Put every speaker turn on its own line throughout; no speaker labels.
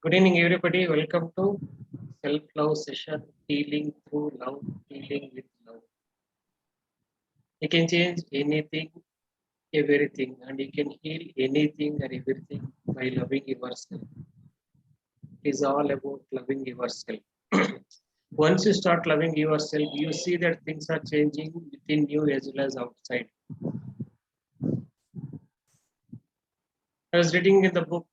Good evening, everybody. Welcome to self-love session, healing through love, healing with love. You can change anything, everything, and you can heal anything and everything by loving yourself. It is all about loving yourself. Once you start loving yourself, you see that things are changing within you as well as outside. I was reading in the book,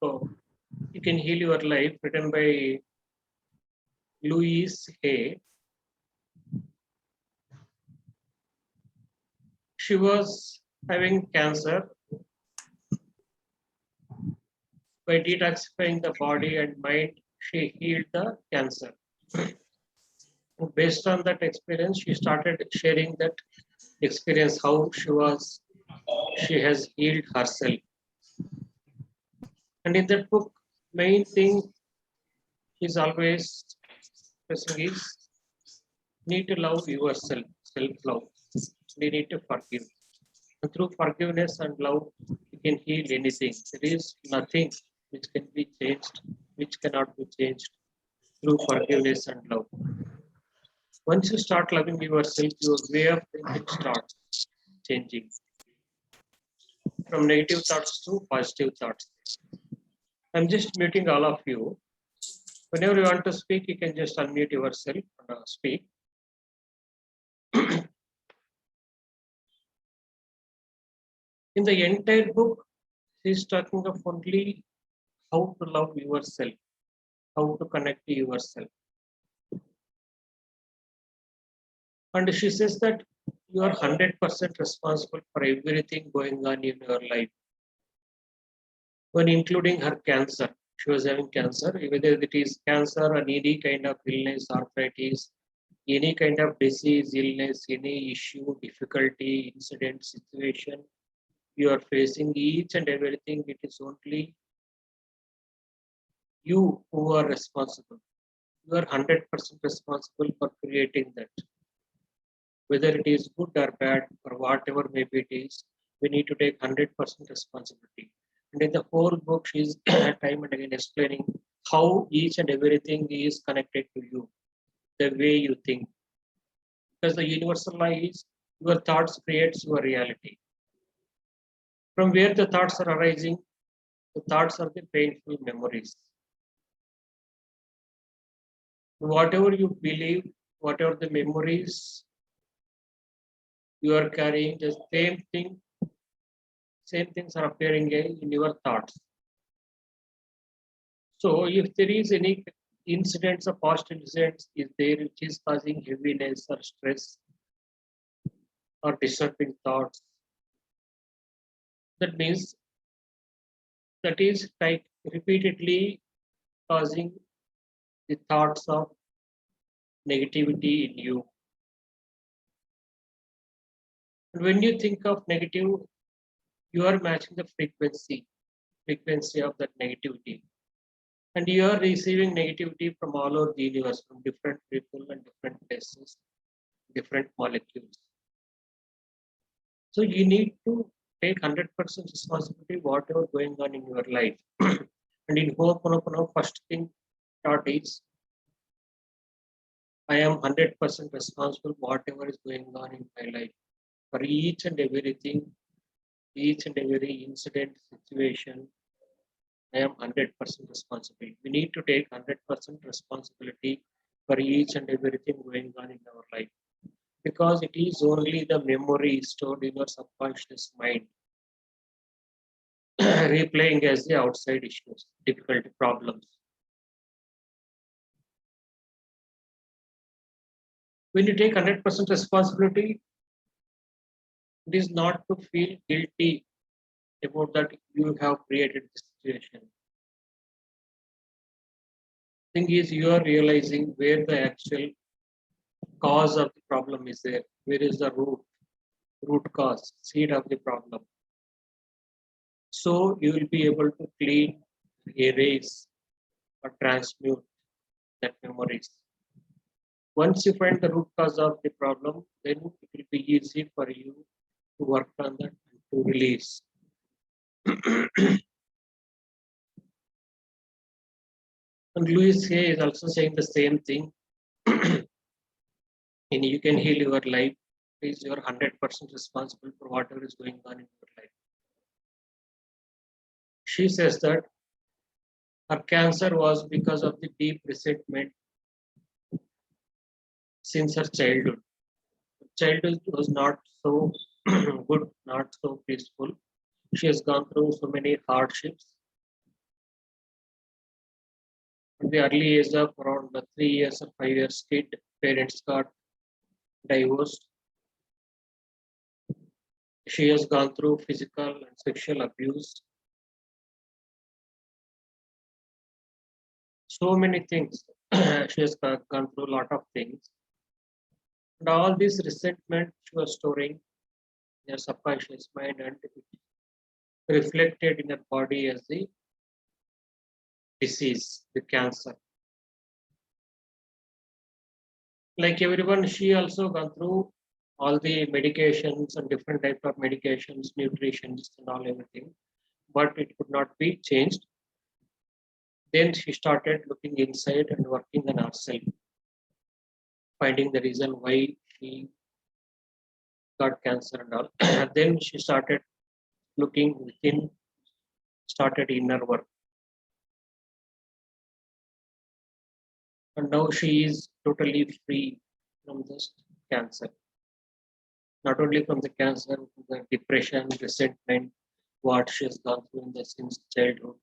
You Can Heal Your Life, written by Louise Hay. She was having cancer. By detoxifying the body and mind, she healed the cancer. Based on that experience, she started sharing that experience, how she has healed herself. And in that book, main thing is always stressing is need to love yourself, self-love. We need to forgive. And through forgiveness and love, you can heal anything. There is nothing which can be changed, which cannot be changed through forgiveness and love. Once you start loving yourself, your way of thinking starts changing from negative thoughts to positive thoughts. I'm just muting all of you. Whenever you want to speak, you can just unmute yourself and speak. In the entire book, she's talking of only how to love yourself, how to connect to yourself. And she says that you are 100% responsible for everything going on in your life. When including her cancer, she was having cancer, whether it is cancer or any kind of illness, arthritis, any kind of disease, illness, any issue, difficulty, incident, situation you are facing, each and everything, it is only you who are responsible. You are 100% responsible for creating that. Whether it is good or bad or whatever maybe it is, we need to take 100% responsibility. And in the whole book, she's time and again explaining how each and everything is connected to you, the way you think. Because the universal law is your thoughts creates your reality. From where the thoughts are arising, the thoughts are the painful memories. Whatever you believe, whatever the memories you are carrying, the same things are appearing in your thoughts. So if there is any incidents or past incidents is there which is causing heaviness or stress or disturbing thoughts, that means that is like repeatedly causing the thoughts of negativity in you. And when you think of negative, you are matching the frequency of that negativity. And you are receiving negativity from all over the universe, from different people and different places, different molecules. So you need to take 100% responsibility whatever going on in your life. And in Ho'oponopono, first thing thought is I am 100% responsible whatever is going on in my life. For each and everything, each and every incident, situation, I am 100% responsible. We need to take 100% responsibility for each and everything going on in our life. Because it is only the memory stored in your subconscious mind replaying as the outside issues, difficulty, problems. When you take 100% responsibility, it is not to feel guilty about that you have created the situation. Thing is, you are realizing where the actual cause of the problem is there. Where is the root cause, seed of the problem. So you will be able to clean, erase, or transmute that memories. Once you find the root cause of the problem, then it will be easy for you to work on that and to release. And Louis Hay is also saying the same thing. And you can heal your life. Please, you are 100% responsible for whatever is going on in your life. She says that her cancer was because of the deep resentment since her childhood. Childhood was not so good, not so peaceful. She has gone through so many hardships. At the early age of around 3 years or 5 years kid, parents got divorced. She has gone through physical and sexual abuse. So many things. She has gone through a lot of things. And all this resentment she was storing in her subconscious mind and it reflected in her body as the disease, the cancer. Like everyone, she also gone through all the medications and different type of medications, nutritions and all everything, but it could not be changed. Then she started looking inside and working on herself, finding the reason why she got cancer and all. Then she started looking within, started inner work. And now she is totally free from this cancer. Not only from the cancer, the depression, resentment, what she has gone through in the since childhood.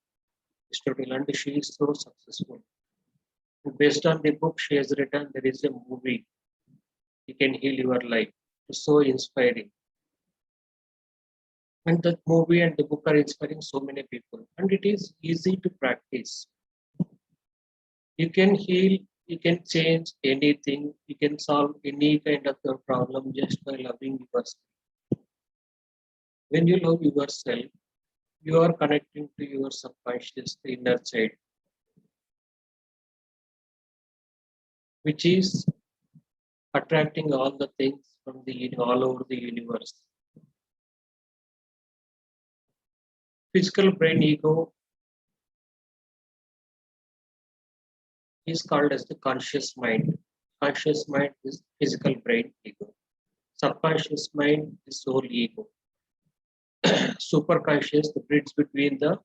Is total, and she is so successful. And based on the book she has written, there is a movie, You Can Heal Your Life. It's so inspiring. And the movie and the book are inspiring so many people. And it is easy to practice. You can heal, you can change anything, you can solve any kind of your problem just by loving yourself. When you love yourself, you are connecting to your subconscious, the inner child, which is attracting all the things from the all over the universe. Physical brain ego is called as the conscious mind. Conscious mind is physical brain ego. Subconscious mind is soul ego. Superconscious, the bridge between the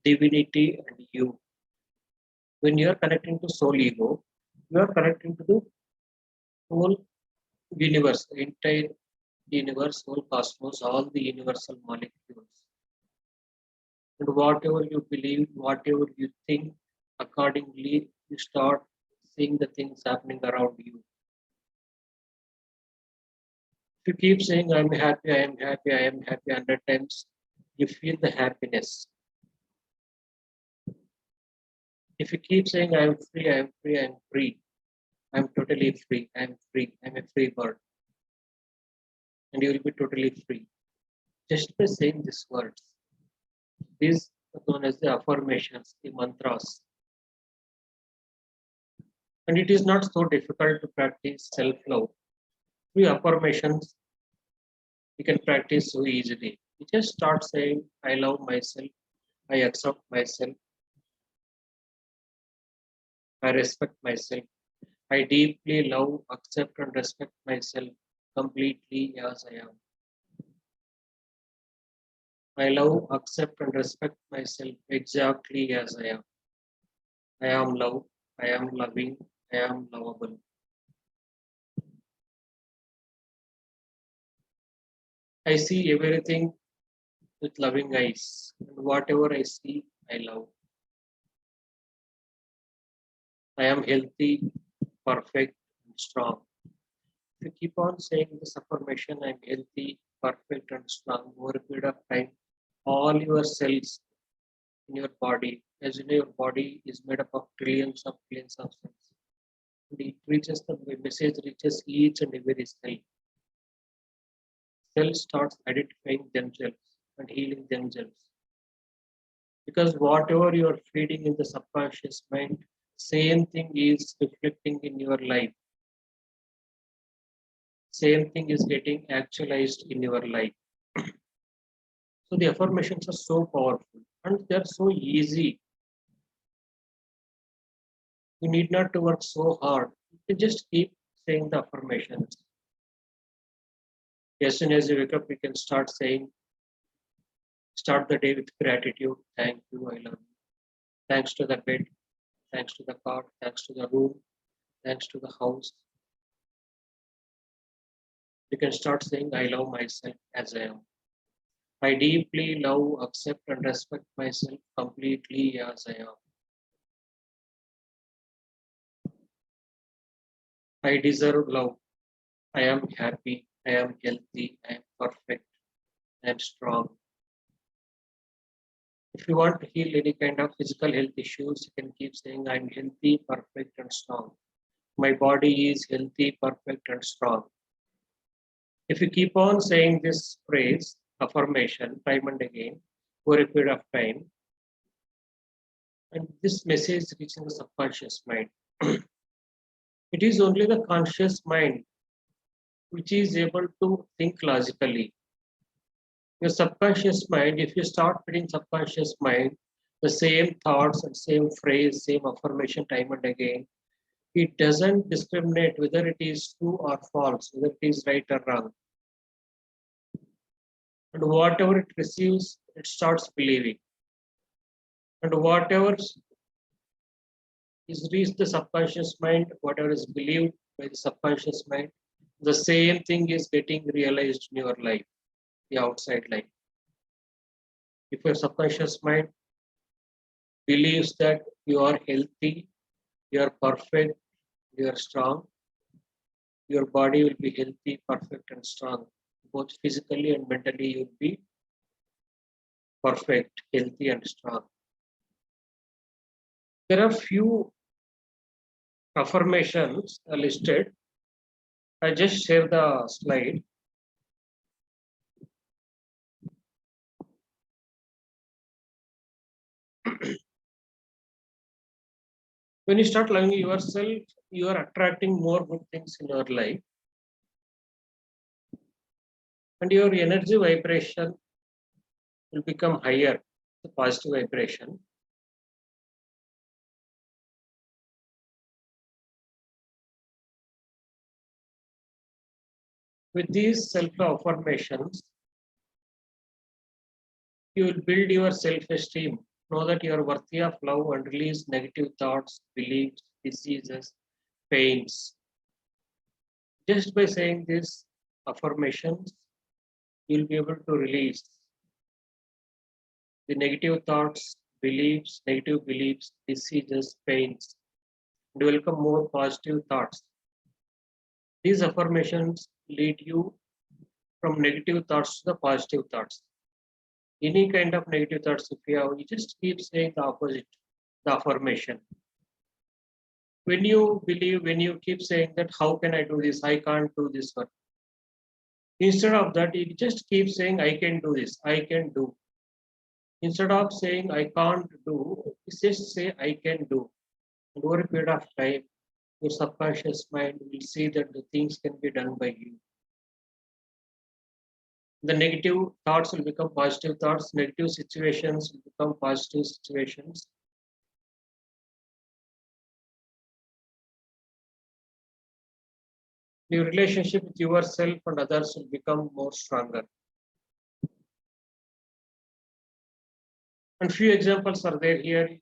divinity and you. When you are connecting to soul ego, you are connecting to the whole universe, the entire universe, whole cosmos, all the universal molecules. And whatever you believe, whatever you think, accordingly, you start seeing the things happening around you. If you keep saying, I'm happy, I am happy, I am happy 100 times, you feel the happiness. If you keep saying, I'm free, I'm free, I'm free, I'm totally free, I'm free, I'm a free bird, and you will be totally free. Just by saying these words, these are known as the affirmations, the mantras. And it is not so difficult to practice self love. Through affirmations, you can practice so easily. You just start saying, I love myself, I accept myself, I respect myself, I deeply love, accept, and respect myself completely as I am. I love, accept, and respect myself exactly as I am. I am love, I am loving, I am lovable. I see everything with loving eyes, and whatever I see, I love. I am healthy, perfect, and strong. If you keep on saying this affirmation, I'm healthy, perfect, and strong over a period of time, all your cells in your body, as you know, your body is made up of trillions of cells. And it reaches the message reaches each and every cell. Cell starts identifying themselves and healing themselves. Because whatever you are feeding in the subconscious mind, same thing is reflecting in your life. Same thing is getting actualized in your life. So the affirmations are so powerful and they're so easy. You need not to work so hard. You can just keep saying the affirmations. As soon as you wake up, you can start the day with gratitude. Thank you, I love you. Thanks to the bed, thanks to the car, thanks to the room, thanks to the house. You can start saying, I love myself as I am. I deeply love, accept, and respect myself completely as I am. I deserve love. I am happy. I am healthy. I am perfect. I am strong. If you want to heal any kind of physical health issues, you can keep saying, I'm healthy, perfect, and strong. My body is healthy, perfect, and strong. If you keep on saying this phrase, affirmation, time and again, over a period of time, and this message reaching the subconscious mind, it is only the conscious mind which is able to think logically. Your subconscious mind, if you start feeding subconscious mind the same thoughts and same phrase, same affirmation time and again, it doesn't discriminate whether it is true or false, whether it is right or wrong. And whatever it receives, it starts believing. And whatever is reached the subconscious mind, whatever is believed by the subconscious mind, the same thing is getting realized in your life, the outside life. If your subconscious mind believes that you are healthy, you are perfect, you are strong, your body will be healthy, perfect, and strong. Both physically and mentally, you'll be perfect, healthy, and strong. There are few affirmations listed. I just share the slide. When you start loving yourself, you are attracting more good things in your life, and your energy vibration will become higher, the positive vibration. With these self affirmations, you will build your self esteem. Know that you are worthy of love and release negative thoughts, beliefs, diseases, pains. Just by saying these affirmations, you'll be able to release the negative beliefs, diseases, pains, and welcome more positive thoughts. These affirmations lead you from negative thoughts to the positive thoughts. Any kind of negative thoughts, if you have, you just keep saying the opposite, the affirmation. When you believe, when you keep saying that, how can I do this? I can't do this one. Instead of that, you just keep saying, I can do this, I can do. Instead of saying, I can't do, just say, I can do. And over a period of time, your subconscious mind will see that the things can be done by you. The negative thoughts will become positive thoughts, negative situations will become positive situations. Your relationship with yourself and others will become more stronger. And few examples are there here.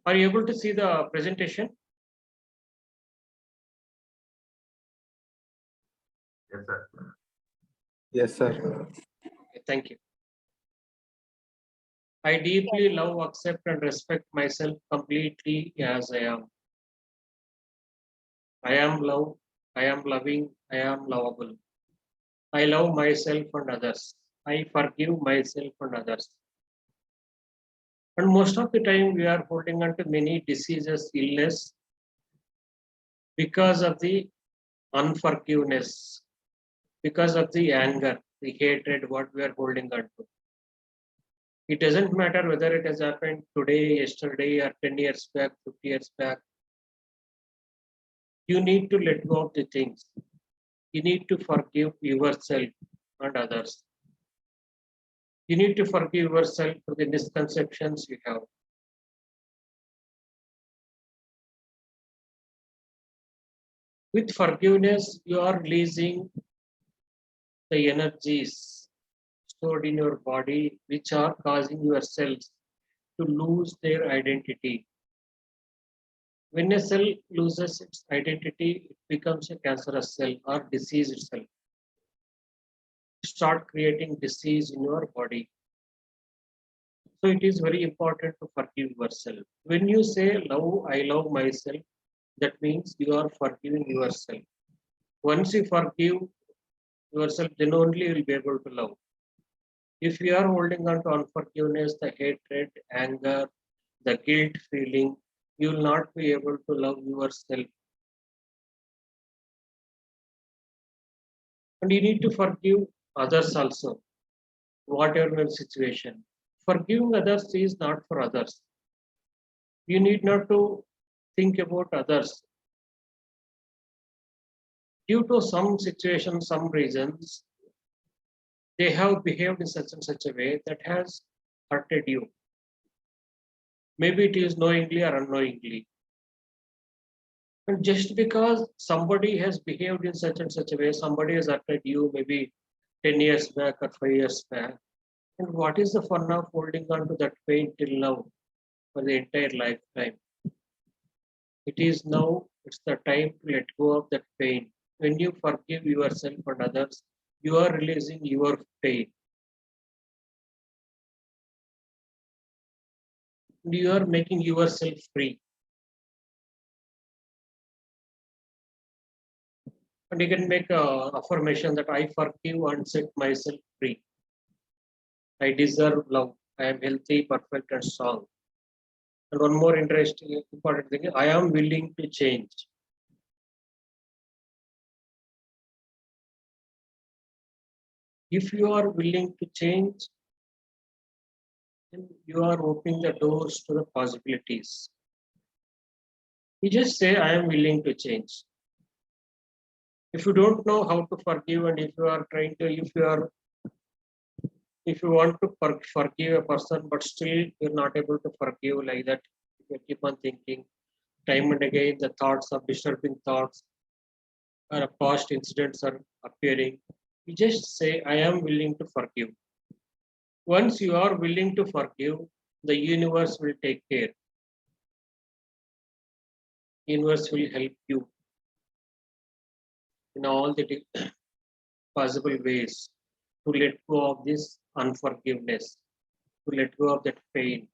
Are you able to see the presentation?
Yes, sir.
Yes, sir.
Okay, thank you. I deeply love, accept, and respect myself completely as I am. I am love, I am loving, I am lovable. I love myself and others. I forgive myself and others. And most of the time, we are holding on to many diseases, illness, because of the unforgiveness, because of the anger, the hatred, what we are holding on to. It doesn't matter whether it has happened today, yesterday, or 10 years back, 50 years back. You need to let go of the things. You need to forgive yourself and others. You need to forgive yourself for the misconceptions you have. With forgiveness, you are releasing the energies stored in your body, which are causing your cells to lose their identity. When a cell loses its identity, it becomes a cancerous cell or diseased cell. Start creating disease in your body. So it is very important to forgive yourself. When you say love, I love myself, that means you are forgiving yourself. Once you forgive yourself, then only you will be able to love. If you are holding on to unforgiveness, the hatred, anger, the guilt feeling, you will not be able to love yourself. And you need to forgive others also, whatever the situation. Forgiving others is not for others. You need not to think about others. Due to some situation, some reasons, they have behaved in such and such a way that has hurted you. Maybe it is knowingly or unknowingly. And just because somebody has behaved in such and such a way, somebody has hurted you maybe 10 years back or 5 years back. And what is the fun of holding on to that pain till now for the entire lifetime? It is now, it's the time to let go of that pain. When you forgive yourself and others, you are releasing your pain. You are making yourself free. And you can make a affirmation that I forgive and set myself free. I deserve love. I am healthy, perfect, and strong. And one more interesting, important thing, I am willing to change. If you are willing to change, then you are opening the doors to the possibilities. You just say, I am willing to change. If you don't know how to forgive, and if you are trying to, if you want to forgive a person, but still you're not able to forgive like that, you keep on thinking time and again, the thoughts of disturbing thoughts or past incidents are appearing. You just say, I am willing to forgive. Once you are willing to forgive, the universe will take care. Universe will help you in all the possible ways to let go of this unforgiveness, to let go of that pain.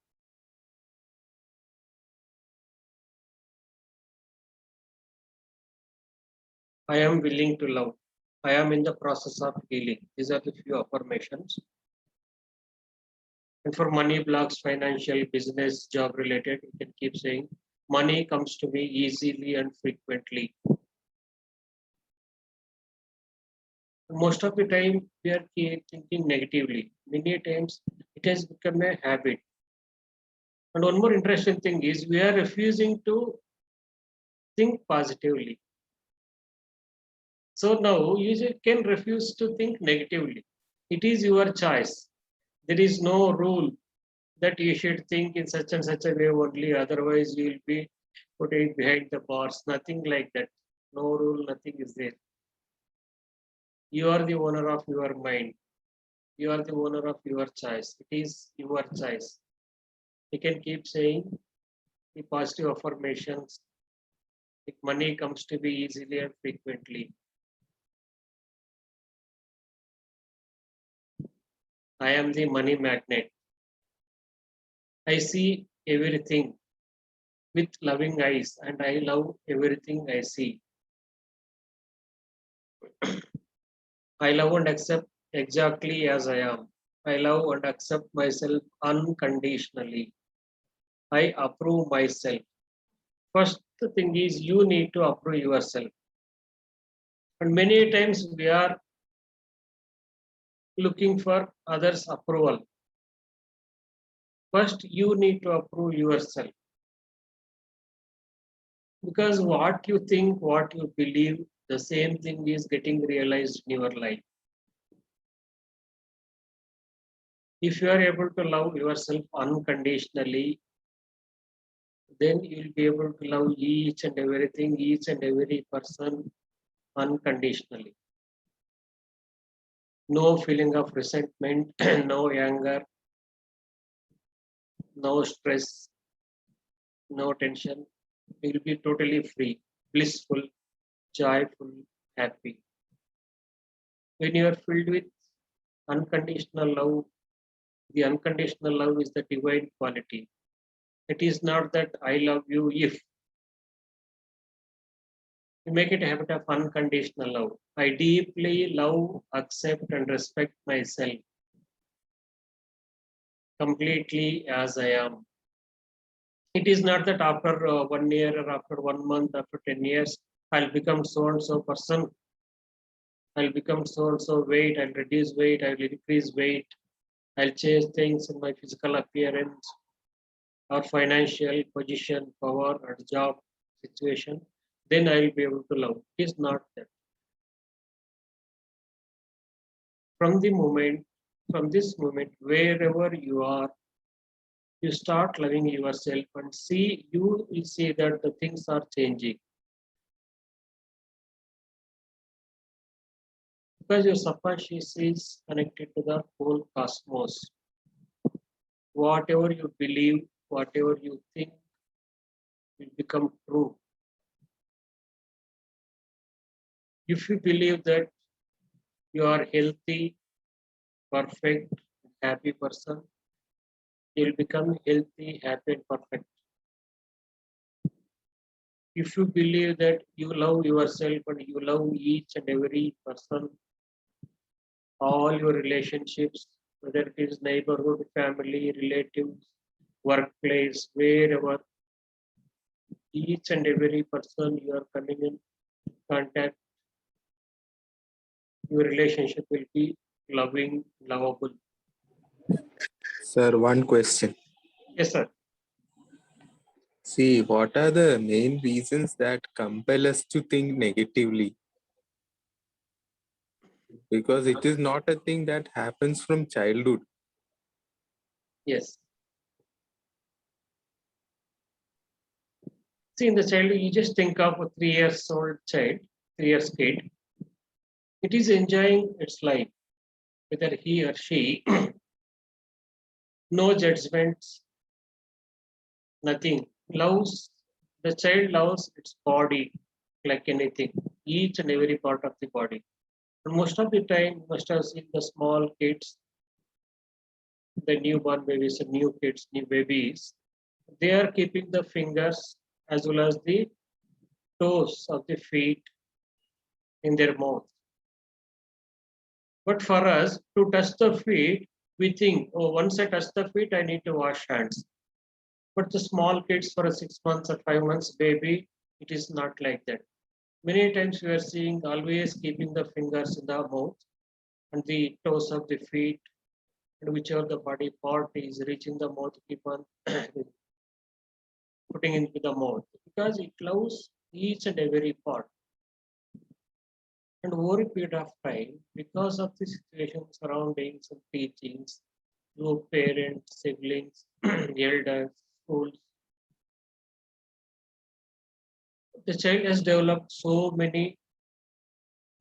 I am willing to love. I am in the process of healing. These are the few affirmations. And for money blocks, financial, business, job related, you can keep saying, money comes to me easily and frequently. Most of the time, we are thinking negatively. Many times, it has become a habit. And one more interesting thing is, we are refusing to think positively. So now you can refuse to think negatively. It is your choice. There is no rule that you should think in such and such a way only, otherwise you will be put it behind the bars. Nothing like that. No rule, nothing is there. You are the owner of your mind. You are the owner of your choice. It is your choice. You can keep saying the positive affirmations. If money comes to be easily and frequently. I am the money magnet. I see everything with loving eyes and I love everything I see. I love and accept exactly as I am. I love and accept myself unconditionally. I approve myself. First thing is you need to approve yourself. And many times we are looking for others' approval. First, you need to approve yourself. Because what you think, what you believe, the same thing is getting realized in your life. If you are able to love yourself unconditionally, then you'll be able to love each and everything, each and every person unconditionally. No feeling of resentment, no anger, no stress, no tension. You'll be totally free, blissful, joyful, happy. When you are filled with unconditional love, the unconditional love is the divine quality. It is not that I love you if you make it a habit of unconditional love. I deeply love, accept, and respect myself completely as I am. It is not that after 1 year or after 1 month, after 10 years, I'll become so and so person. I'll become so and so weight. I'll reduce weight. I'll increase weight. I'll change things in my physical appearance or financial position, power, or job situation. Then I'll be able to love. It is not that. From the moment, from this moment, wherever you are, you start loving yourself and see, you will see that the things are changing. Because your subconscious is connected to the whole cosmos. Whatever you believe, whatever you think will become true. If you believe that you are healthy, perfect, happy person, you will become healthy, happy, and perfect. If you believe that you love yourself and you love each and every person, all your relationships, whether it is neighborhood, family, relatives, workplace, wherever, each and every person you are coming in contact, your relationship will be loving, lovable.
Sir, one question.
Yes, sir.
See, what are the main reasons that compel us to think negatively? Because it is not a thing that happens from childhood.
Yes. See, in the childhood, you just think of a 3 years old child, 3 years kid. It is enjoying its life, whether he or she, no judgments, nothing. Loves, the child loves its body like anything, each and every part of the body. And most of the time, you must have seen the small kids, the newborn babies and new kids, new babies, they are keeping the fingers as well as the toes of the feet in their mouth. But for us to touch the feet, we think, oh, once I touch the feet, I need to wash hands. But the small kids for a 6 months or 5 months baby, it is not like that. Many times we are seeing always keeping the fingers in the mouth and the toes of the feet, and whichever the body part is reaching the mouth, keep on putting into the mouth because it loves each and every part. And over a period of time, because of the situation, surroundings, and teachings, through parents, siblings, elders, schools, the child has developed so many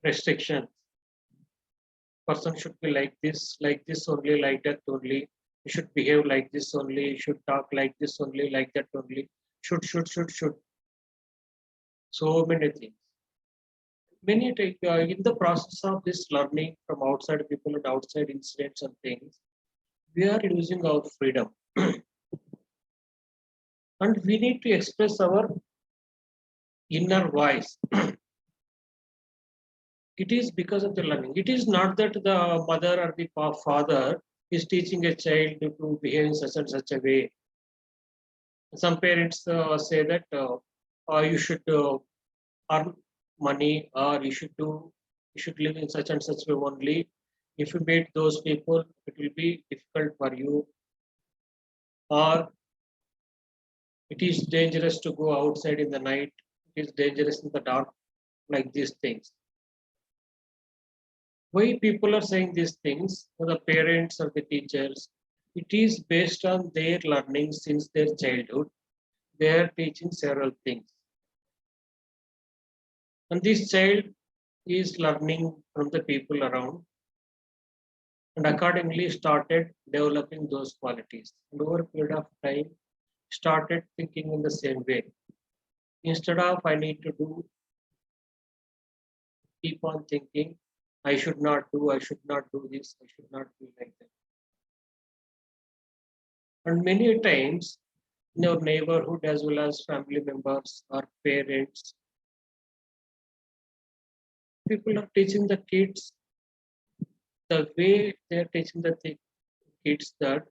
restrictions. Person should be like this only, like that only. You should behave like this only. You should talk like this only, like that only. Should. So many things. Many times in the process of this learning from outside people and outside incidents and things, we are losing our freedom. And we need to express our inner voice. It is because of the learning. It is not that the mother or the father is teaching a child to behave in such and such a way. Some parents say that you should earn money or you should live in such and such way only. If you meet those people, it will be difficult for you. Or it is dangerous to go outside in the night. It is dangerous in the dark, like these things. Why people are saying these things, or the parents or the teachers, it is based on their learning since their childhood. they are teaching several things. And this child is learning from the people around and accordingly started developing those qualities. And over a period of time, started thinking in the same way. Instead of I need to do, keep on thinking, I should not do this, I should not be like that. And many times in your neighborhood as well as family members or parents, people are teaching the kids the way they are teaching the kids that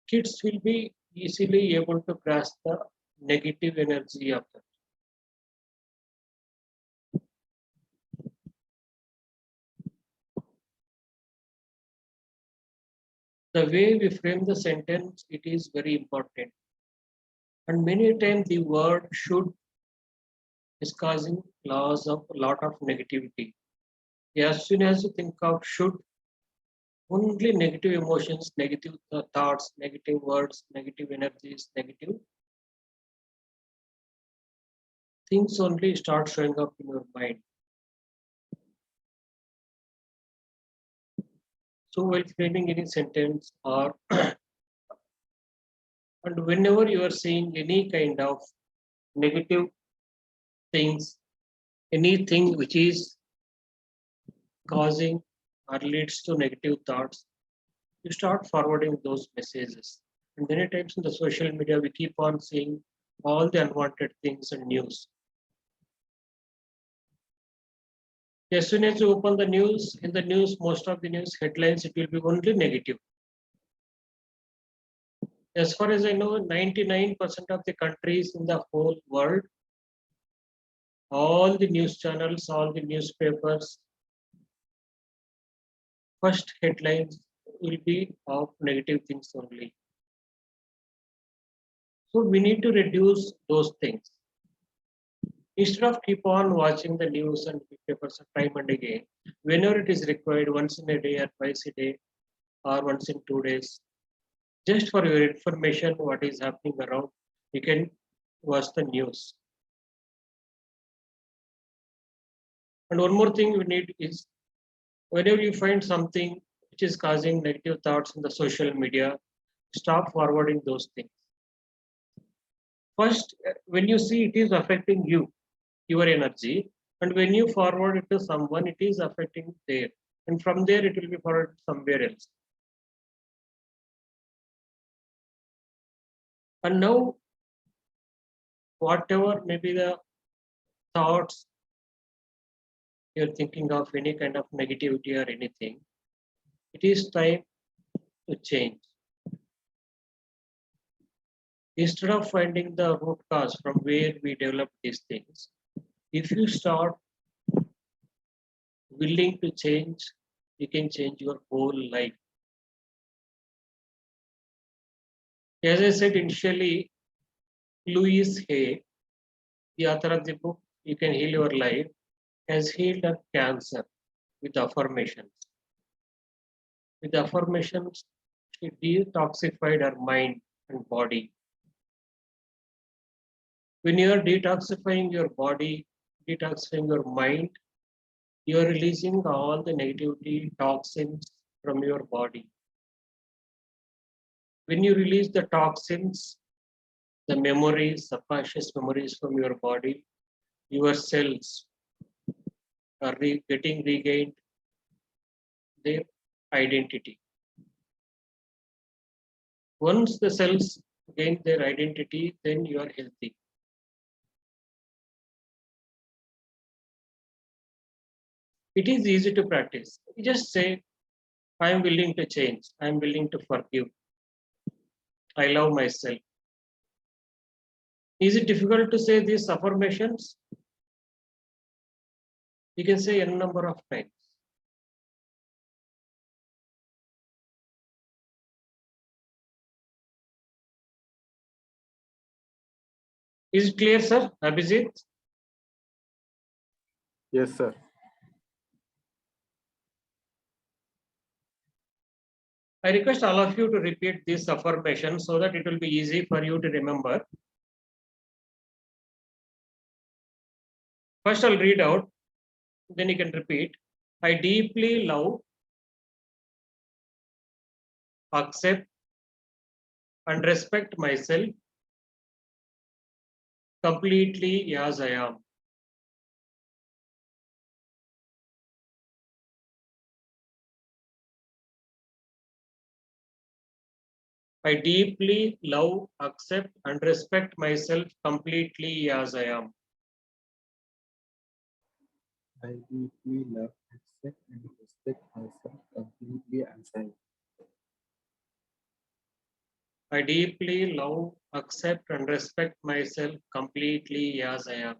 kids will be easily able to grasp the negative energy of that. The way we frame the sentence, it is very important. And many times the word should is causing loss of a lot of negativity. As soon as you think of should, only negative emotions, negative thoughts, negative words, negative energies, negative things only start showing up in your mind. So while framing any sentence or and whenever you are seeing any kind of negative things, anything which is causing or leads to negative thoughts, you start forwarding those messages. And many times in the social media, we keep on seeing all the unwanted things and news. As soon as you open the news, in the news, most of the news headlines, it will be only negative. As far as I know, 99% of the countries in the whole world, all the news channels, all the newspapers, first headlines will be of negative things only. So we need to reduce those things. Instead of keep on watching the news and newspapers time and again, whenever it is required, once in a day or twice a day, or once in 2 days, just for your information, what is happening around, you can watch the news. And one more thing we need is whenever you find something which is causing negative thoughts in the social media, stop forwarding those things. First, when you see it is affecting you, your energy, and when you forward it to someone, it is affecting there. And from there, it will be forwarded somewhere else. And now, whatever may be the thoughts you're thinking of, any kind of negativity or anything, it is time to change. Instead of finding the root cause from where we develop these things, if you start willing to change, you can change your whole life. As I said initially, Louis Hay, the author of the book You Can Heal Your Life, has healed a cancer with affirmations. With affirmations, she detoxified her mind and body. When you are detoxifying your body, detoxifying your mind, you are releasing all the negativity toxins from your body. When you release the toxins, the memories, subconscious memories from your body, your cells are getting regained their identity. Once the cells gain their identity, then you are healthy. It is easy to practice. You just say, I am willing to change. I am willing to forgive. I love myself. Is it difficult to say these affirmations? You can say n number of times. Is it clear, sir? Abhijit?
Yes, sir.
I request all of you to repeat this affirmation so that it will be easy for you to remember. First, I'll read out, then you can repeat. I deeply love, accept, and respect myself completely as I am. I deeply love, accept, and respect myself completely as I am.
I deeply love, accept, and respect myself completely as I am.
I deeply love, accept, and respect myself completely as I am.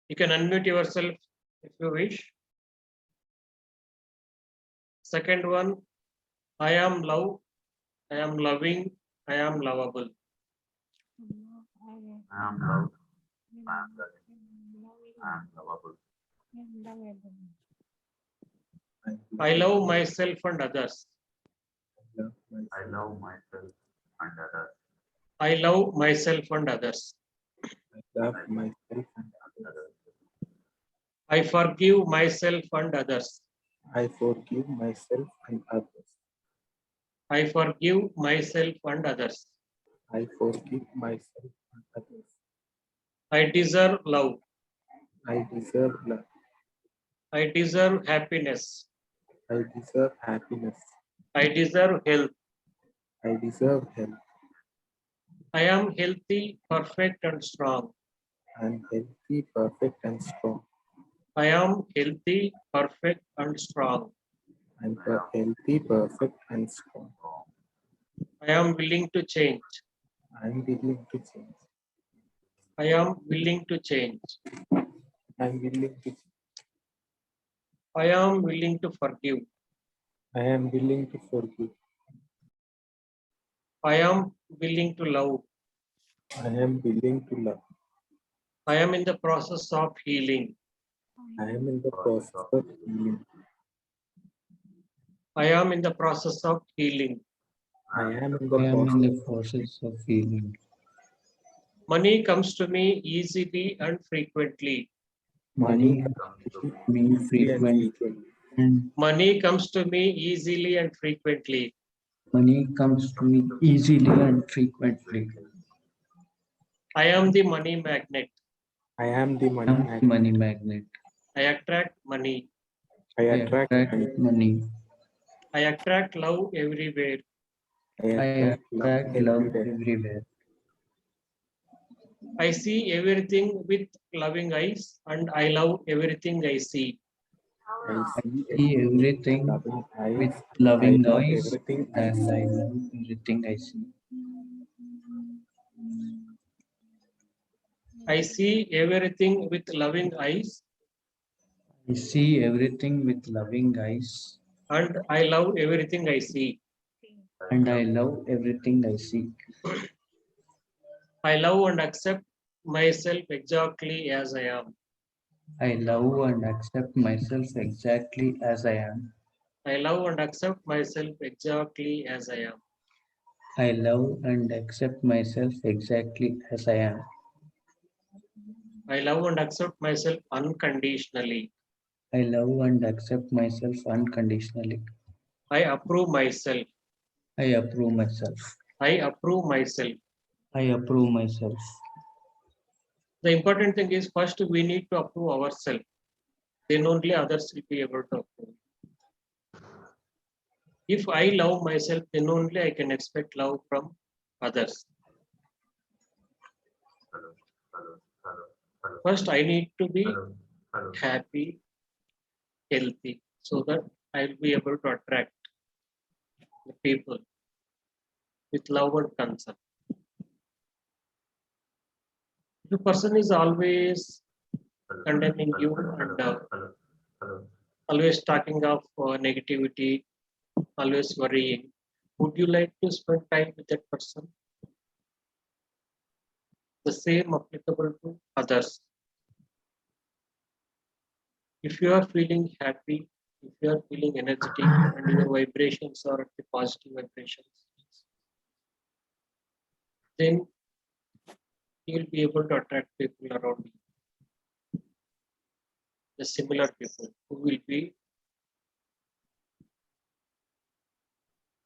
You can unmute yourself if you wish. Second one, I am love, I am loving, I am lovable.
I am loved, I am loving, I am lovable.
I love myself and others.
I love myself and others.
I love myself and others.
I love myself and
Others.
I forgive myself and others.
I forgive myself and others.
I forgive myself and others.
I forgive myself and others.
I deserve love.
I deserve love.
I deserve happiness.
I deserve happiness.
I deserve health.
I deserve health.
I am healthy, perfect, and strong.
I am healthy, perfect, and strong.
I am healthy, perfect, and strong.
I am healthy, perfect, and strong.
I am willing to change.
I am willing to change.
I am willing to change.
I am willing to change.
I am willing to forgive.
I am willing to forgive.
I am willing to love.
I am willing to love.
I am in the process of healing.
I am in the process of healing.
I am in the process of healing.
I am in
I am in the
the
process of healing.
Money comes to me easily and frequently.
Money
Comes to me.
being frequent and
Money comes to me easily and frequently.
money comes to me easily and frequently.
I am the money magnet.
I am the
I
money
am
magnet.
money magnet.
I attract money.
I
I
attract money.
attract money.
I attract love everywhere.
I
I
attract
attract love
everywhere.
everywhere.
I see everything with loving eyes and I love everything I see.
I
I see everything
loving eyes.
with
I
loving
love
eyes
everything I
and I
see.
love everything I see.
I see everything with loving eyes
I see everything with loving eyes
and I love everything I see.
and I love everything I see.
I love and accept myself exactly as I am.
I love and accept myself exactly as I am.
I love and accept myself exactly as I am.
I love and accept myself exactly as I am.
I love and accept myself unconditionally.
I love and accept myself unconditionally.
I approve myself.
I approve myself.
I approve myself.
I approve myself.
The important thing is first we need to approve ourselves. Then only others will be able to approve. If I love myself, then only I can expect love from others.
Hello, hello, hello, hello,
First, I need to be
hello, hello.
happy, healthy, so that I'll be able to attract the people with love and concern. If a person is always condemning you and always talking of negativity, always worrying, would you like to spend time with that person? The same applicable to others. If you are feeling happy, if you are feeling energetic and your vibrations are at the positive vibrations, then you will be able to attract people around you, the similar people who will be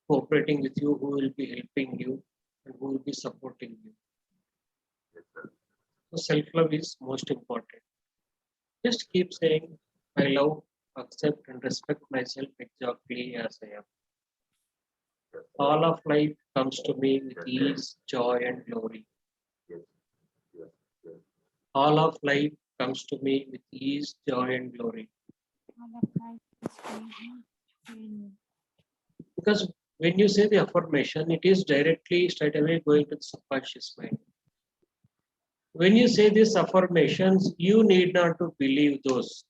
cooperating with you, who will be helping you, and who will be supporting you. So self-love is most important. Just keep saying, I love, accept, and respect myself exactly as I am. All of life comes to me with ease, joy, and glory. All of life comes to me with ease, joy, and glory. Because when you say the affirmation, it is directly straight away going to the subconscious mind. When you say these affirmations, you need not to believe those.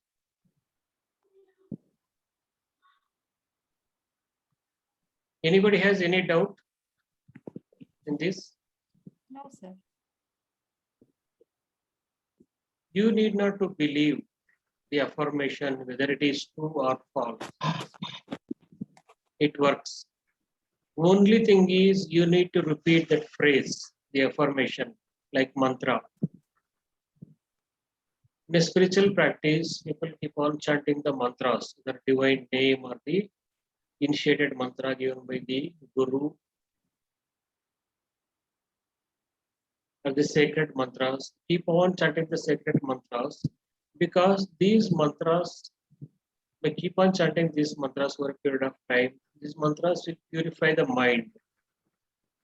Anybody has any doubt in this?
No, sir.
You need not to believe the affirmation, whether it is true or false. It works. Only thing is you need to repeat that phrase, the affirmation, like mantra. In a spiritual practice, people keep on chanting the mantras, the divine name or the initiated mantra given by the Guru, or the sacred mantras. Keep on chanting the sacred mantras because these mantras, by keep on chanting these mantras for a period of time, these mantras will purify the mind.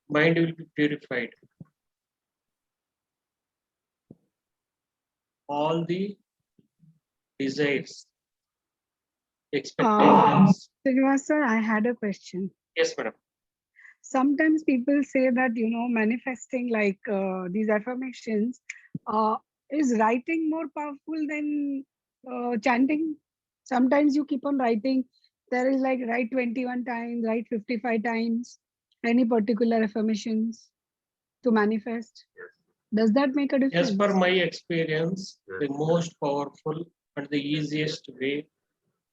Mind will be purified. All the desires, expectations.
Srinivas sir, I had a question.
Yes, madam.
Sometimes people say that, manifesting like these affirmations, is writing more powerful than chanting? Sometimes you keep on writing. There is like write 21 times, write 55 times, any particular affirmations to manifest. Does that make a difference?
As per my experience, the most powerful and the easiest way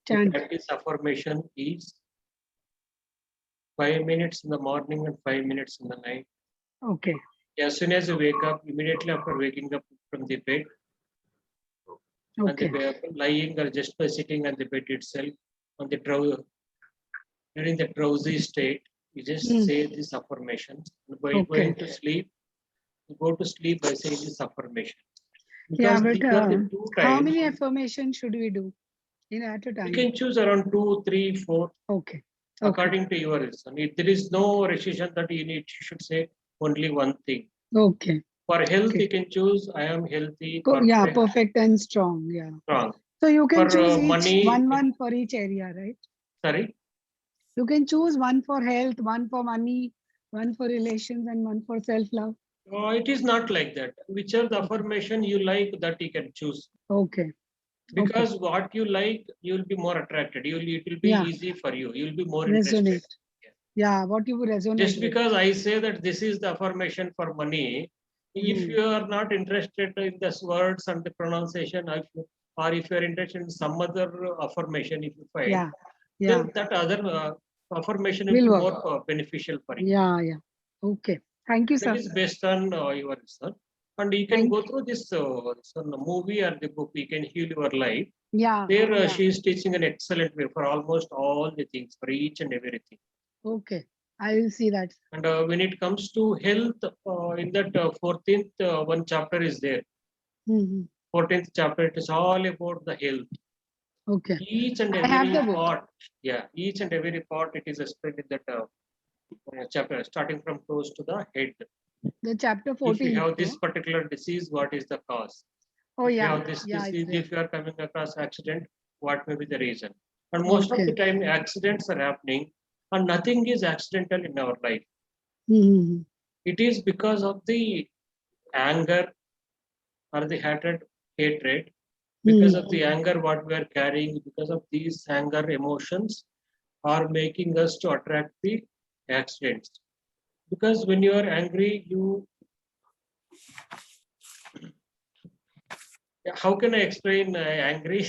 to
Chant.
practice affirmation is 5 minutes in the morning and 5 minutes in the night.
Okay.
As soon as you wake up, immediately after waking up from the bed, and
Okay.
lying or just by sitting on the bed itself, on the during the drowsy state, you just say these affirmations. And by going to sleep, you go to sleep by saying this affirmation.
Yeah,
Because
but
these are the two
how
times.
many affirmations should we do at a
You
time?
can choose around 2, 3, 4.
Okay.
According to your reason. There is no restriction that you should say only one thing.
Okay.
For health,
Okay.
you can choose I am healthy.
Yeah, perfect and strong. Yeah.
Strong.
So you can
For
choose each
money,
one for each area, right?
Sorry.
You can choose one for health, one for money, one for relations, and one for self-love.
It is not like that. Whichever the affirmation you like, that you can choose.
Okay.
Because what you like, you will be more attracted. It will be easy for you. You will be more interested.
Resonate. Yeah, what you resonate.
Just because I say that this is the affirmation for money, if you are not interested in the words and the pronunciation, or if you are interested in some other affirmation, if you find, then that other affirmation will be more beneficial for you.
Yeah. Okay. Thank you, sir.
That is based on your research. And you can go through this movie or the book, You Can Heal Your Life.
Yeah.
There she is teaching an excellent way for almost all the things, for each and everything.
Okay. I will see that.
And when it comes to health, in that 14th one chapter is there. 14th chapter, it is all about the health.
Okay.
Each and every part, each and every part, it is explained in that chapter, starting from toes to the head.
The chapter 14.
If you have this particular disease, what is the cause?
Oh,
if you have this disease, if you are coming across accident, what may be the reason? And most of the time, accidents are happening, and nothing is accidental in our life. It is because of the anger or the hatred, because of the anger what we are carrying, because of these anger emotions are making us to attract the accidents. Because when you are angry, how can I explain angry?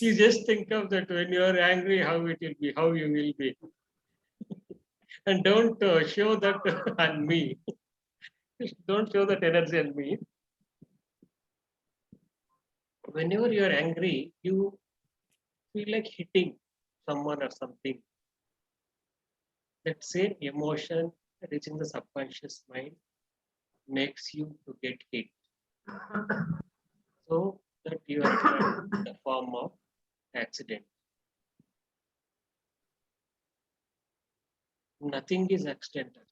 You just think of that when you are angry, how it will be, how you will be. And don't show that on me. Don't show that energy on me. Whenever you are angry, you feel like hitting someone or something. That same emotion reaching the subconscious mind makes you to get hit. So that you are in the form of accident. Nothing is accidental.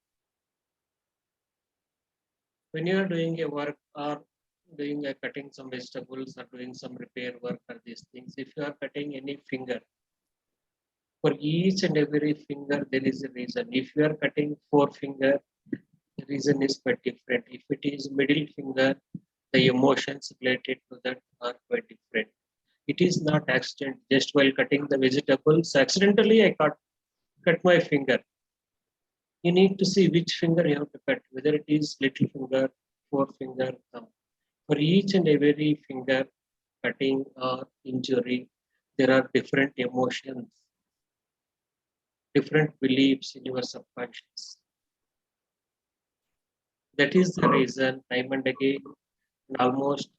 When you are doing a work or doing a cutting some vegetables or doing some repair work or these things, if you are cutting any finger, for each and every finger there is a reason. If you are cutting 4 finger, the reason is quite different. If it is middle finger, the emotions related to that are quite different. It is not accident. Just while cutting the vegetables, accidentally I cut my finger. You need to see which finger you have to cut, whether it is little finger, 4 finger, thumb. For each and every finger cutting or injury, there are different emotions, different beliefs in your subconscious. That is the reason, time and again, in almost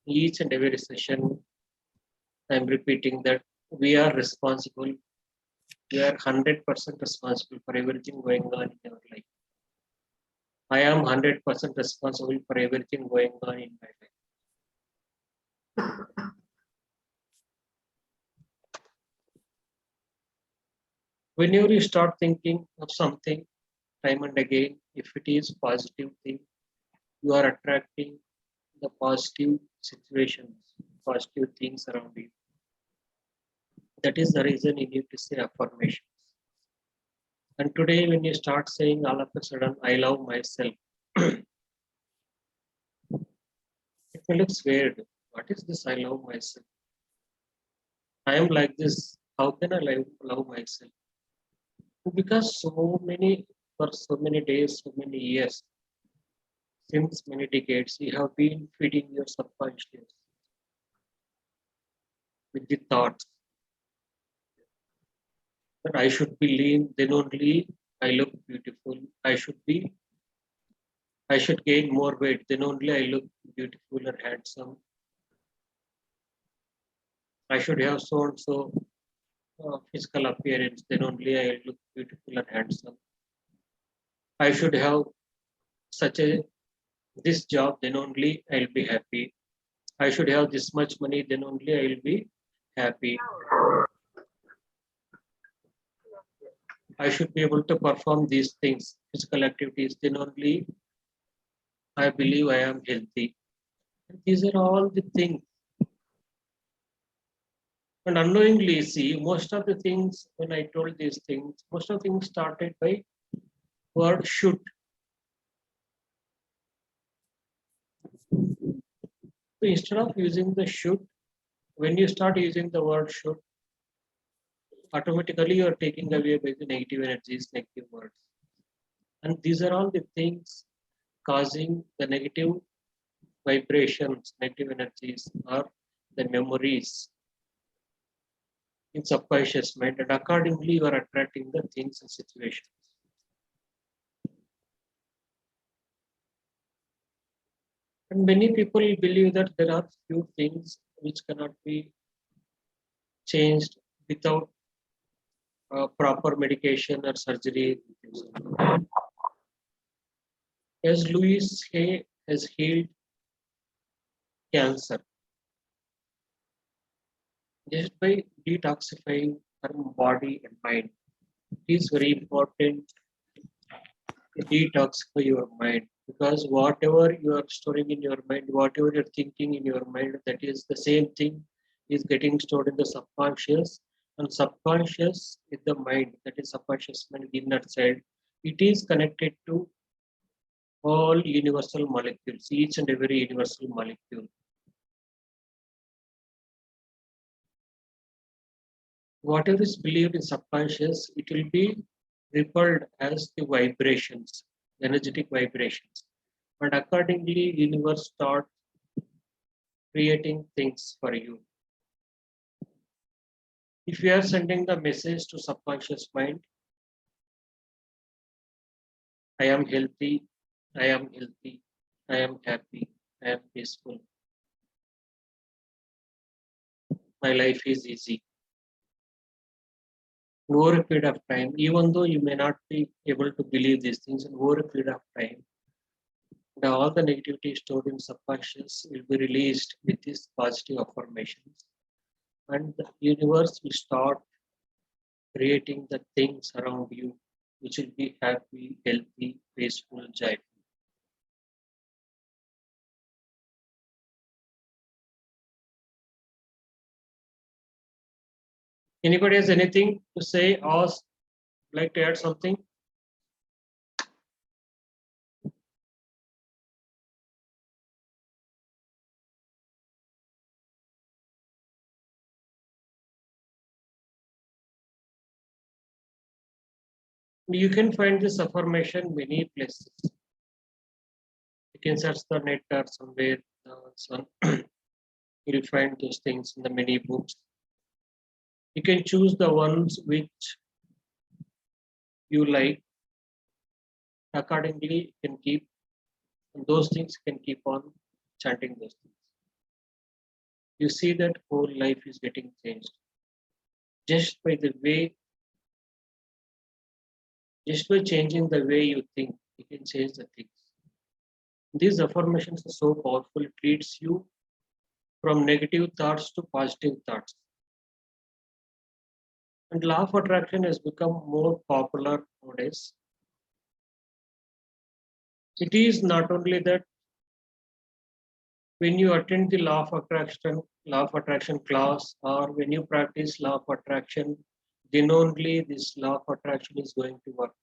each and every session, I'm repeating that we are responsible. We are 100% responsible for everything going on in our life. I am 100% responsible for everything going on in my life. Whenever you start thinking of something time and again, if it is positive thing, you are attracting the positive situations, positive things around you. That is the reason you need to say affirmations. And today, when you start saying all of a sudden, I love myself, it looks weird. What is this? I love myself. I am like this. How can I love myself? Because for so many days, so many years, since many decades, you have been feeding your subconscious with the thoughts that I should be lean, then only I look beautiful. I should gain more weight, then only I look beautiful or handsome. I should have so and so physical appearance, then only I look beautiful and handsome. I should have such a this job, then only I'll be happy. I should have this much money, then only I'll be happy. I should be able to perform these things, physical activities, then only I believe I am healthy. These are all the things. And unknowingly, see, most of the things, when I told these things, most of the things started by word should. So instead of using the should, when you start using the word should, automatically you are taking away by the negative energies, negative words. And these are all the things causing the negative vibrations, negative energies, or the memories in subconscious mind, and accordingly you are attracting the things and situations. And many people believe that there are few things which cannot be changed without proper medication or surgery. As Louis Hay has healed cancer just by detoxifying her body and mind. It is very important to detoxify your mind, because whatever you are storing in your mind, whatever you're thinking in your mind, that is the same thing is getting stored in the subconscious, and subconscious is the mind, that is subconscious mind inner side. It is connected to all universal molecules, each and every universal molecule. Whatever is believed in subconscious, it will be rippled as the vibrations, energetic vibrations. And accordingly, universe start creating things for you. If you are sending the message to subconscious mind, I am healthy, I am healthy, I am happy, I am peaceful. My life is easy. Over a period of time, even though you may not be able to believe these things, and over a period of time, all the negativity stored in subconscious will be released with these positive affirmations, and the universe will start creating the things around you which will be happy, healthy, peaceful, joyful. Anybody has anything to say, ask, like to add something? You can find this affirmation many places. You can search the net or somewhere. You'll find those things in the many books. You can choose the ones which you like. Accordingly, you can keep those things. You can keep on chanting those things. You see that whole life is getting changed just by the way, just by changing the way you think. You can change the things. These affirmations are so powerful. It leads you from negative thoughts to positive thoughts. And law of attraction has become more popular nowadays. It is not only that when you attend the law of attraction class, or when you practice law of attraction, then only this law of attraction is going to work.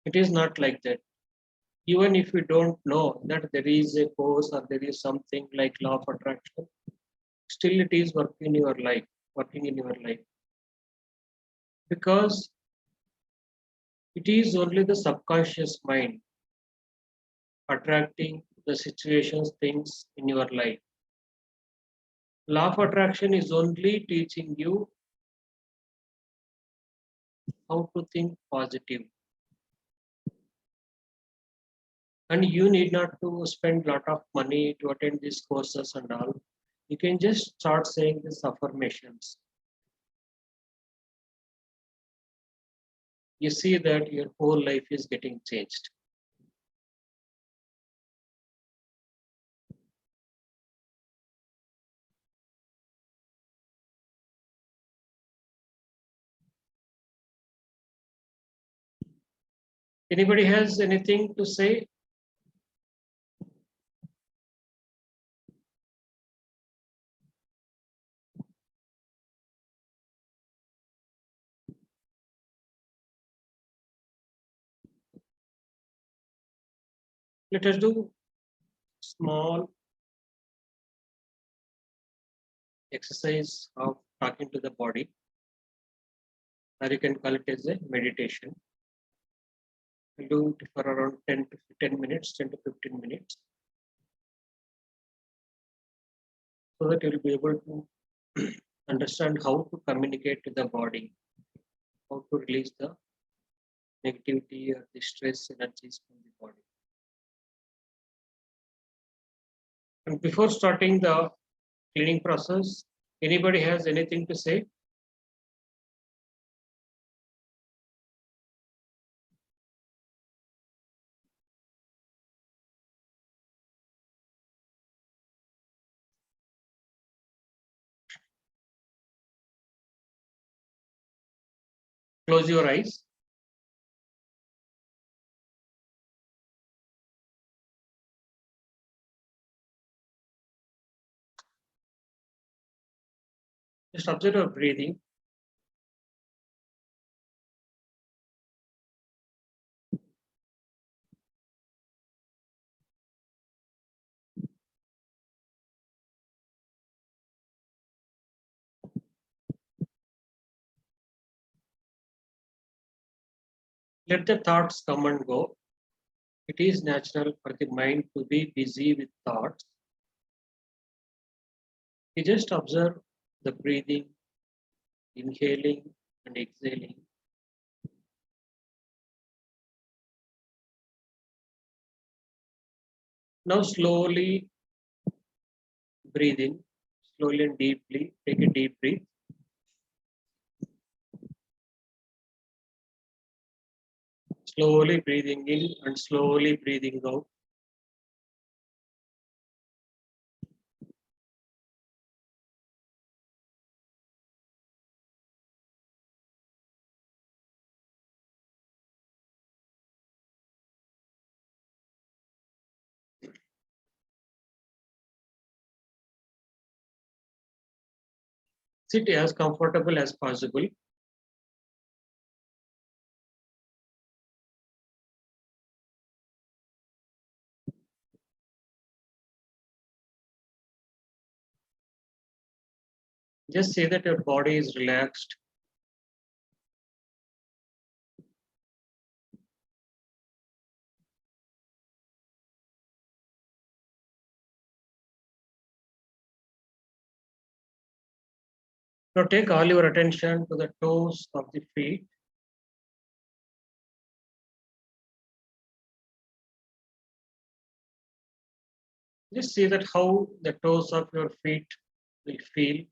It is not like that. Even if you don't know that there is a course or there is something like law of attraction, still it is working in your life, because it is only the subconscious mind attracting the situations, things in your life. Law of attraction is only teaching you how to think positive. And you need not to spend a lot of money to attend these courses and all. You can just start saying these affirmations. You see that your whole life is getting changed. Anybody has anything to say? Let us do small exercise of talking to the body, or you can call it as a meditation. We'll do it for around 10 to 10 minutes, 10 to 15 minutes, so that you will be able to understand how to communicate to the body, how to release the negativity or the stress energies from the body. And before starting the cleaning process, anybody has anything to say? Close your eyes. Just observe your breathing. Let the thoughts come and go. It is natural for the mind to be busy with thoughts. You just observe the breathing, inhaling and exhaling. Now slowly breathe in, slowly and deeply. Take a deep breath. Slowly breathing in and slowly breathing out. Sit as comfortable as possible. Just say that your body is relaxed. Now take all your attention to the toes of the feet. Just see that how the toes of your feet will feel,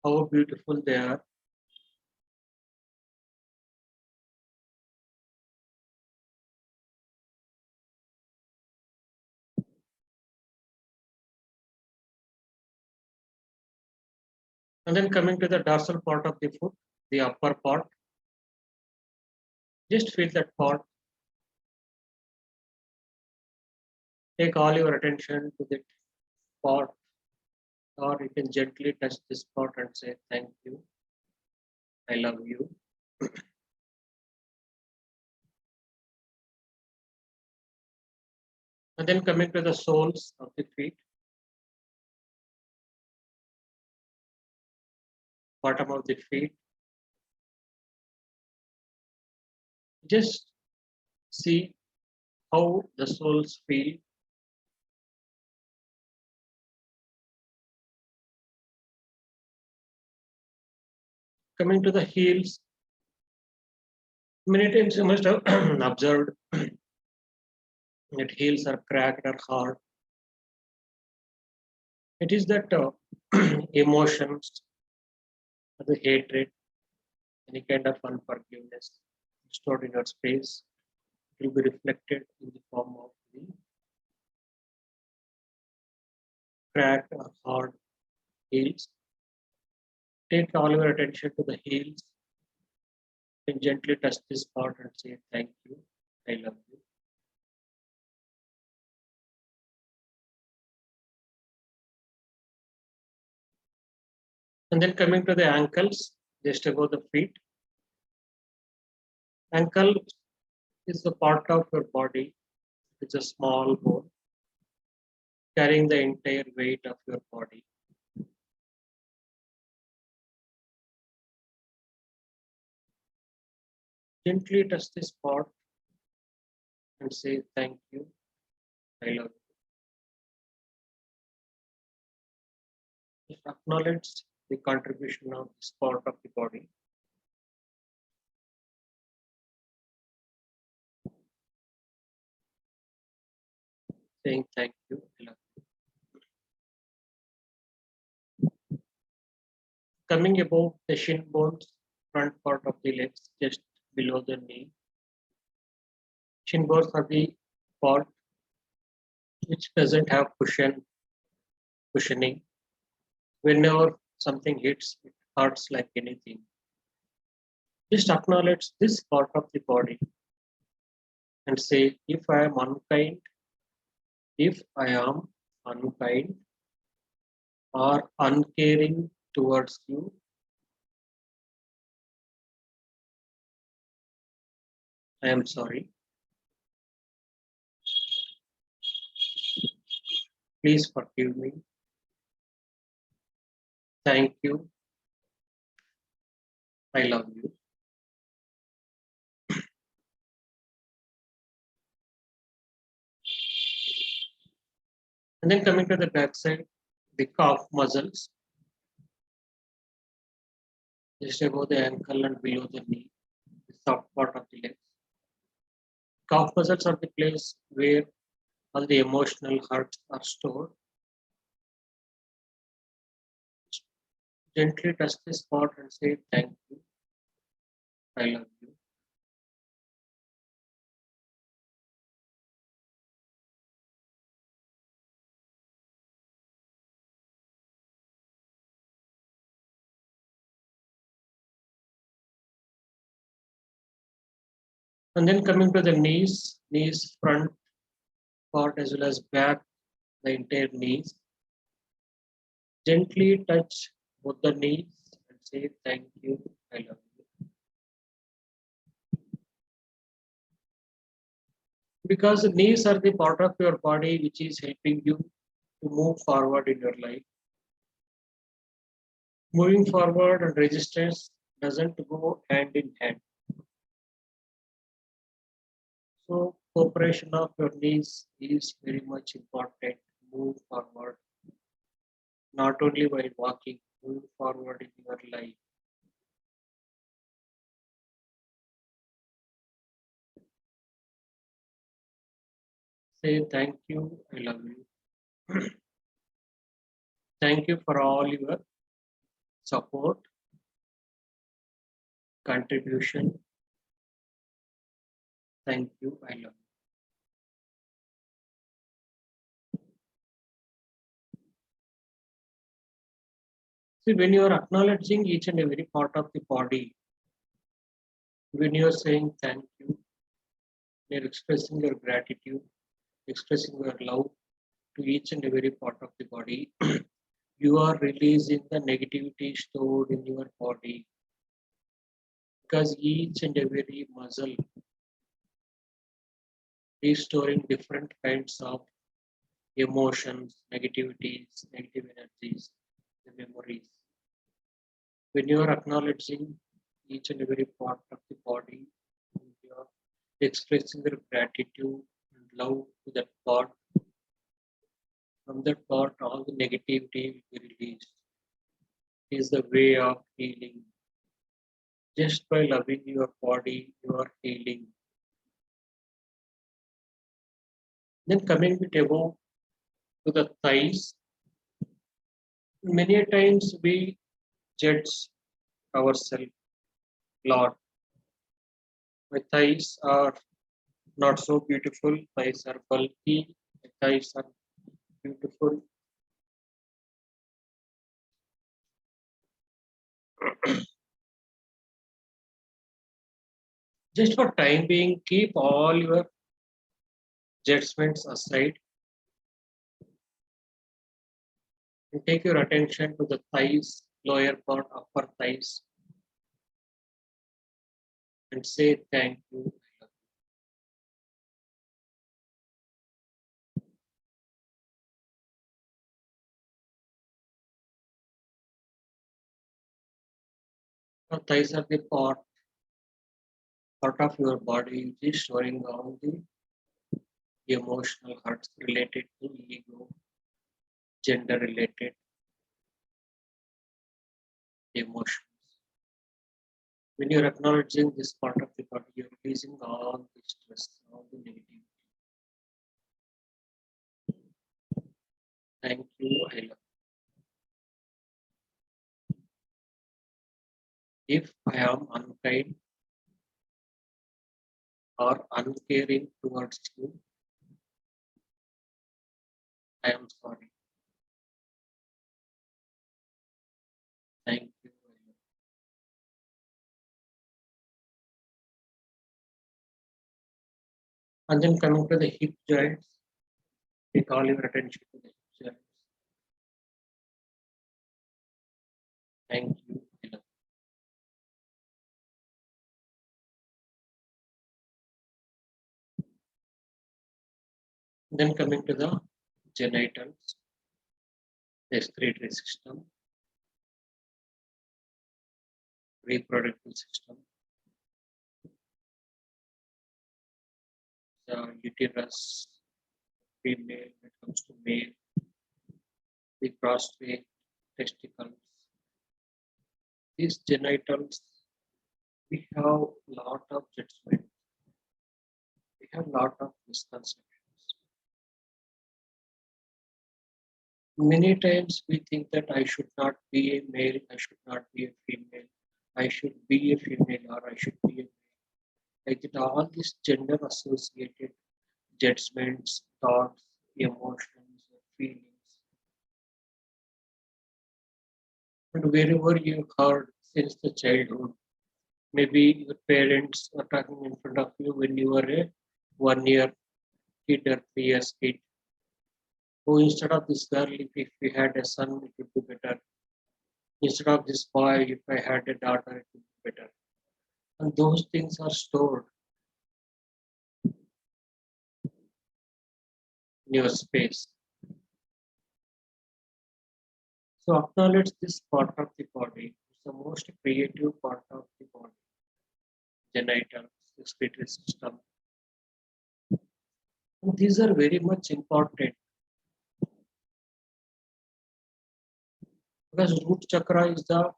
how beautiful they are. And then coming to the dorsal part of the foot, the upper part. Just feel that part. Take all your attention to that part, or you can gently touch this part and say, thank you, I love you. And then coming to the soles of the feet, bottom of the feet. Just see how the soles feel. Coming to the heels, many times you must have observed that heels are cracked or hard. It is that emotions, the hatred, any kind of unforgiveness stored in your space, it will be reflected in the form of the cracked or hard heels. Take all your attention to the heels and gently touch this part and say, thank you, I love you. And then coming to the ankles, just above the feet. Ankle is the part of your body. It's a small bone carrying the entire weight of your body. Gently touch this part and say, thank you, I love you. Just acknowledge the contribution of this part of the body. Saying thank you, I love you. Coming above the shin bones, front part of the legs, just below the knee. Shin bones are the part which doesn't have cushioning. Whenever something hits, it hurts like anything. Just acknowledge this part of the body and say, if I am unkind or uncaring towards you, I am sorry. Please forgive me. Thank you. I love you. And then coming to the back side, the calf muscles, just above the ankle and below the knee, the soft part of the legs. Calf muscles are the place where all the emotional hurts are stored. Gently touch the spot and say thank you, I love you. And then coming to the knees front part as well as back, the entire knees. Gently touch both the knees and say thank you, I love you. Because the knees are the part of your body which is helping you to move forward in your life. Moving forward and resistance doesn't go hand in hand. So cooperation of your knees is very much important. Move forward, not only while walking, move forward in your life. Say thank you, I love you. Thank you for all your support, contribution. Thank you, I love you. See, when you are acknowledging each and every part of the body, when you are saying thank you, you're expressing your gratitude, expressing your love to each and every part of the body. You are releasing the negativity stored in your body because each and every muscle is storing different kinds of emotions, negativities, negative energies, the memories. When you are acknowledging each and every part of the body, you are expressing your gratitude and love to that part. From that part, all the negativity will be released. It is the way of healing. Just by loving your body, you are healing. Then coming bit above to the thighs, many a times we judge ourselves. Lord, my thighs are not so beautiful, thighs are bulky, my thighs are beautiful. Just for time being, keep all your judgments aside and take your attention to the thighs, lower part, upper thighs, and say thank you. The thighs are the part of your body which is showing all the emotional hurts related to ego, gender related emotions. When you're acknowledging this part of the body, you're releasing all the stress, all the negativity. Thank you, I love. If I am unkind or uncaring towards you, I am sorry. Thank you. I love. And then coming to the hip joints, take all your attention to the hip joints. Thank you, I love. Then coming to the genitals, the excretory system, reproductive system, the uterus, female, when it comes to male, the prostate, testicles. These genitals, we have a lot of judgment. We have a lot of misconceptions. Many times we think that I should not be a male, I should not be a female, I should be a female or I should be a male. Like that, all these gender associated judgments, thoughts, emotions, feelings. And wherever you heard since the childhood, maybe your parents are talking in front of you when you were a 1 year kid or 3 years kid. Oh, instead of this girl, if we had a son, it would be better. Instead of this boy, if I had a daughter, it would be better. And those things are stored in your space. So acknowledge this part of the body. It's the most creative part of the body. Genitals, respiratory system. And these are very much important because root chakra is the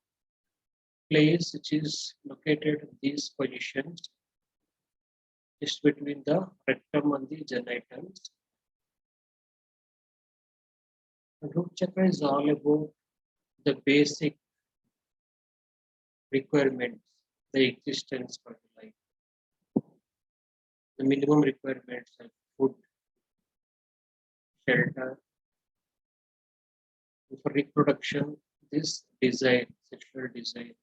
place which is located in these positions just between the rectum and the genitals. And root chakra is all about the basic requirements, the existence for the life, the minimum requirements like food, shelter, and for reproduction, this desire, sexual desire.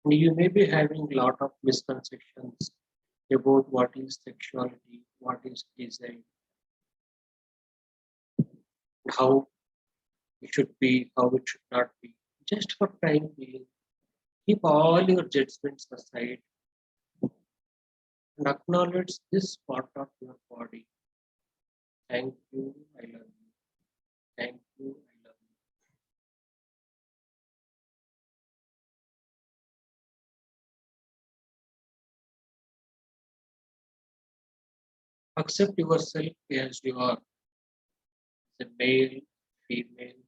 And you may be having a lot of misconceptions about what is sexuality, what is desire, how it should be, how it should not be. Just for time being, keep all your judgments aside and acknowledge this part of your body. Thank you, I love you. Thank you, I love you. Accept yourself as you are, the male, female.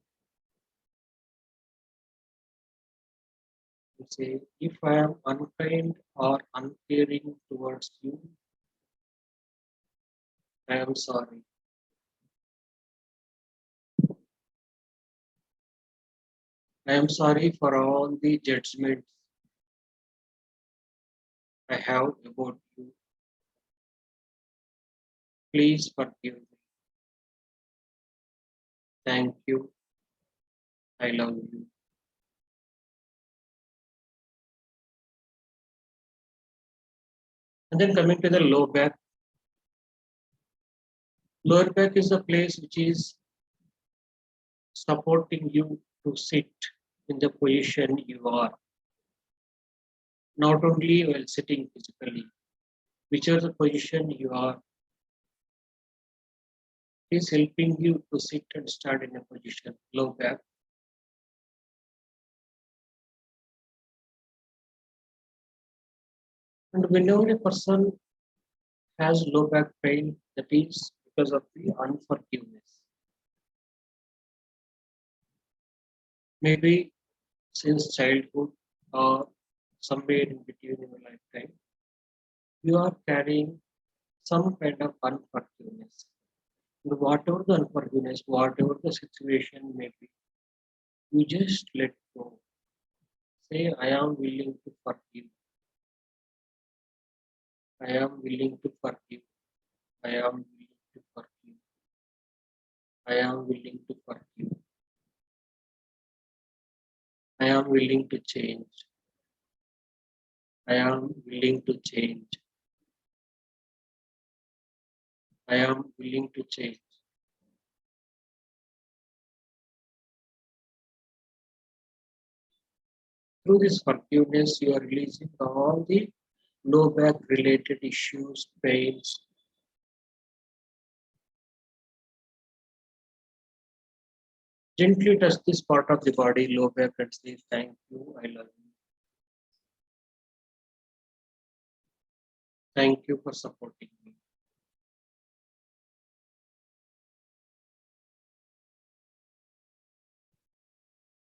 You say, if I am unkind or uncaring towards you, I am sorry. I am sorry for all the judgments I have about you. Please forgive me. Thank you. I love you. And then coming to the low back. Lower back is the place which is supporting you to sit in the position you are. Not only while sitting physically, whichever position you are, is helping you to sit and stand in a position, low back. And whenever a person has low back pain, that is because of the unforgiveness. Maybe since childhood or somewhere in between in your lifetime, you are carrying some kind of unforgiveness. And whatever the unforgiveness, whatever the situation may be, you just let go. Say, I am willing to forgive. I am willing to forgive. I am willing to forgive. I am willing to forgive. I am willing to change. I am willing to change. I am willing to change. Through this forgiveness, you are releasing all the low back related issues, pains. Gently touch this part of the body, low back, and say, thank you, I love you. Thank you for supporting me.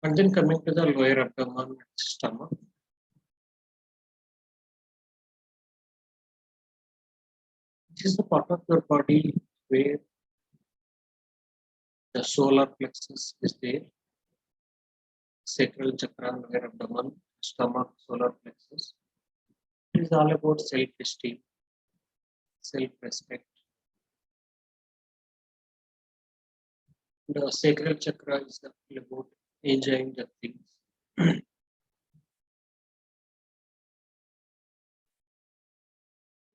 And then coming to the lower abdomen, stomach. This is the part of your body where The solar plexus is there, sacral chakra, lower abdomen, stomach, solar plexus. It is all about self-esteem, self-respect. The sacral chakra is about enjoying the things.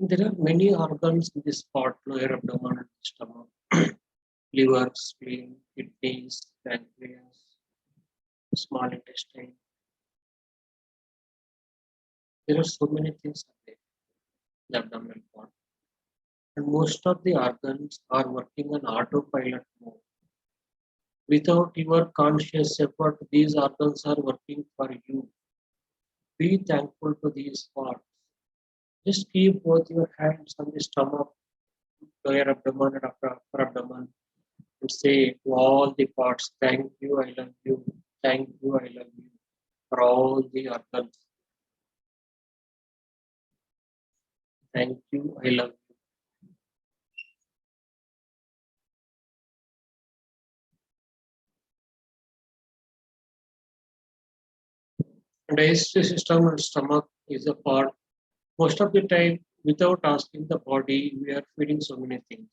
There are many organs in this part, lower abdomen and stomach, liver, spleen, kidneys, pancreas, small intestine. There are so many things there, the abdominal part. And most of the organs are working on autopilot mode. Without your conscious effort, these organs are working for you. Be thankful to these parts. Just keep both your hands on the stomach, lower abdomen and upper abdomen, and say to all the parts, thank you, I love you, thank you, I love you, for all the organs. Thank you, I love you. And digestive system and stomach is a part. Most of the time, without asking the body, we are feeding so many things.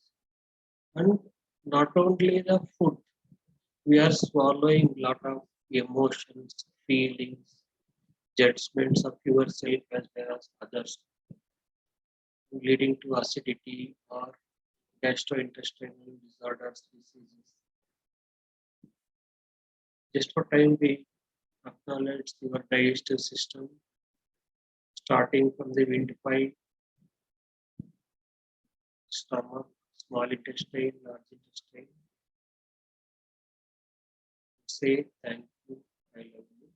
And not only the food, we are swallowing a lot of emotions, feelings, judgments of yourself as well as others, leading to acidity or gastrointestinal disorders, diseases. Just for time, we acknowledge your digestive system, starting from the windpipe, stomach, small intestine, large intestine. Say thank you, I love you.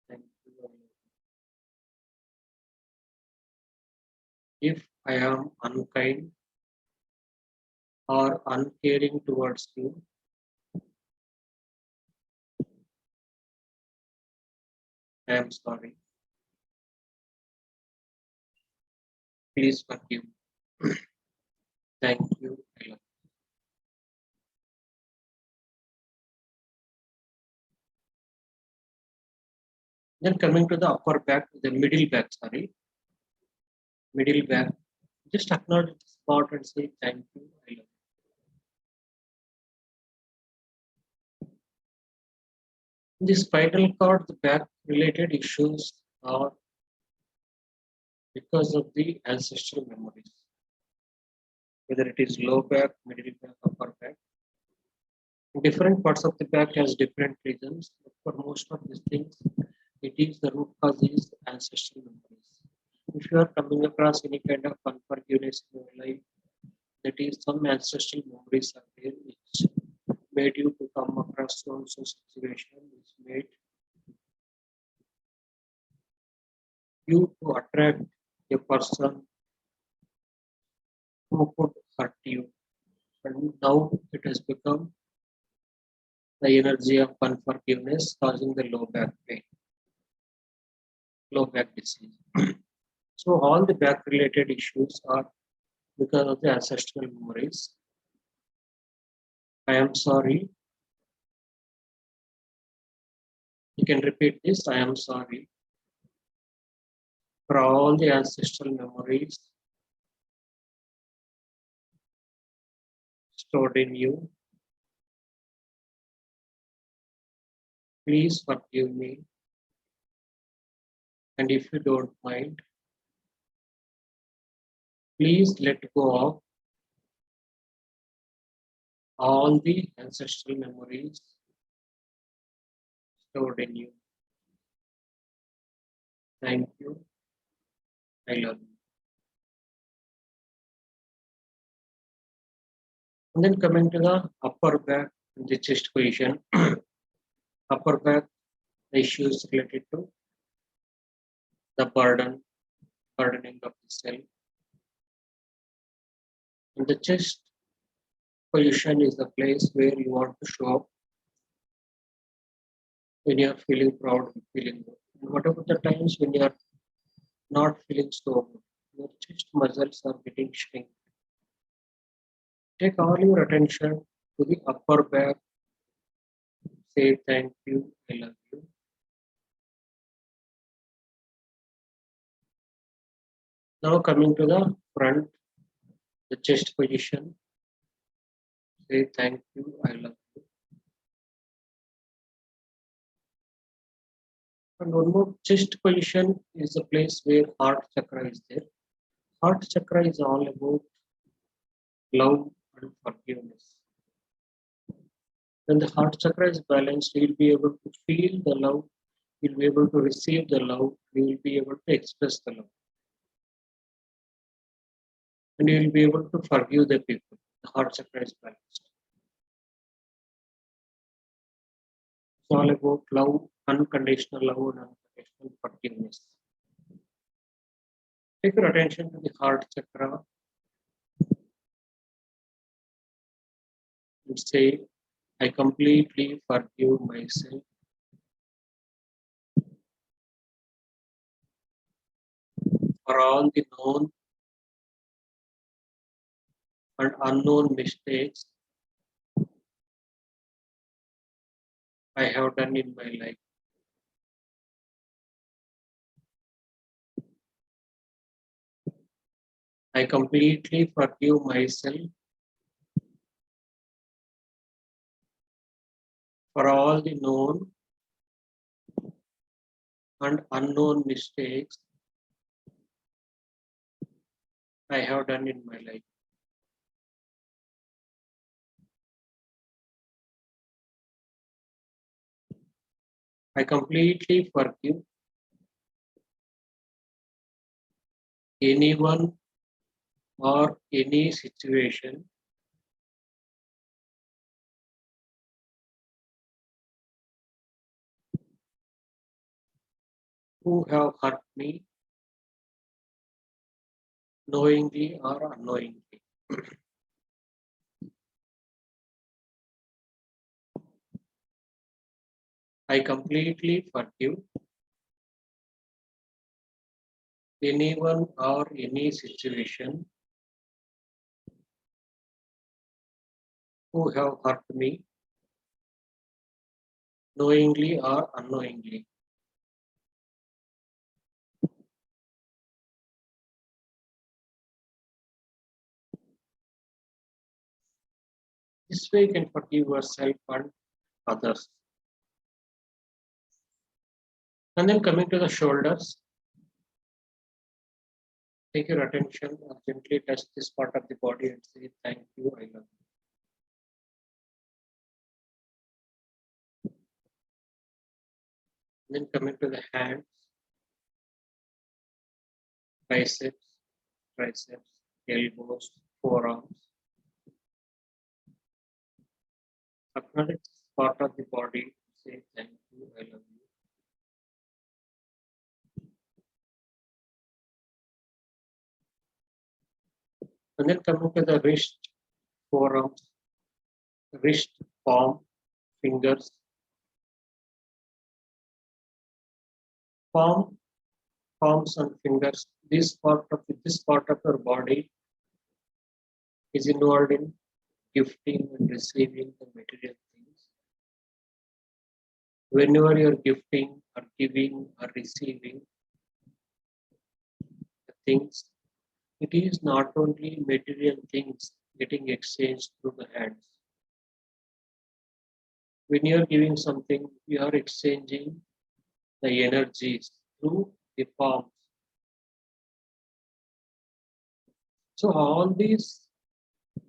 Thank you, I love you. If I am unkind or uncaring towards you, I am sorry. Please forgive. Thank you, I love you. Then coming to the upper back, the middle back, middle back. Just acknowledge the spot and say thank you, I love you. In the spinal cord, the back related issues are because of the ancestral memories. Whether it is low back, middle back, upper back. Different parts of the back has different reasons. But for most of these things, it is the root cause is ancestral memories. If you are coming across any kind of unforgiveness in your life, that is some ancestral memories are there which made you to come across so and so situation, which made you to attract a person who could hurt you. And now it has become the energy of unforgiveness causing the low back pain, low back disease. So all the back related issues are because of the ancestral memories. I am sorry. You can repeat this. I am sorry for all the ancestral memories stored in you. Please forgive me. And if you don't mind, please let go of all the ancestral memories stored in you. Thank you. I love you. And then coming to the upper back and the chest position. Upper back issues related to the burdening of the cell. And the chest position is the place where you want to show up when you are feeling proud and feeling good. And what about the times when you are not feeling so good? Your chest muscles are getting shrink. Take all your attention to the upper back. Say thank you, I love you. Now coming to the front, the chest position. Say thank you, I love you. And one more, chest position is the place where heart chakra is there. Heart chakra is all about love and forgiveness. When the heart chakra is balanced, you'll be able to feel the love, you'll be able to receive the love, you will be able to express the love. And you will be able to forgive the people. The heart chakra is balanced. It's all about love, unconditional love, and unconditional forgiveness. Take your attention to the heart chakra and say, I completely forgive myself for all the known and unknown mistakes I have done in my life. I completely forgive myself for all the known and unknown mistakes I have done in my life. I completely forgive anyone or any situation who have hurt me knowingly or unknowingly. I completely forgive anyone or any situation who have hurt me knowingly or unknowingly. This way you can forgive yourself and others. And then coming to the shoulders, take your attention and gently touch this part of the body and say, thank you, I love you. And then coming to the hands, biceps, triceps, elbows, forearms. Acknowledge this part of the body, say, thank you, I love you. And then coming to the wrist, forearms, wrist, palm, fingers, palm, palms and fingers. This part of your body is involved in gifting and receiving the material things. Whenever you're gifting or giving or receiving the things, it is not only material things getting exchanged through the hands. When you're giving something, you are exchanging the energies through the palms. So all these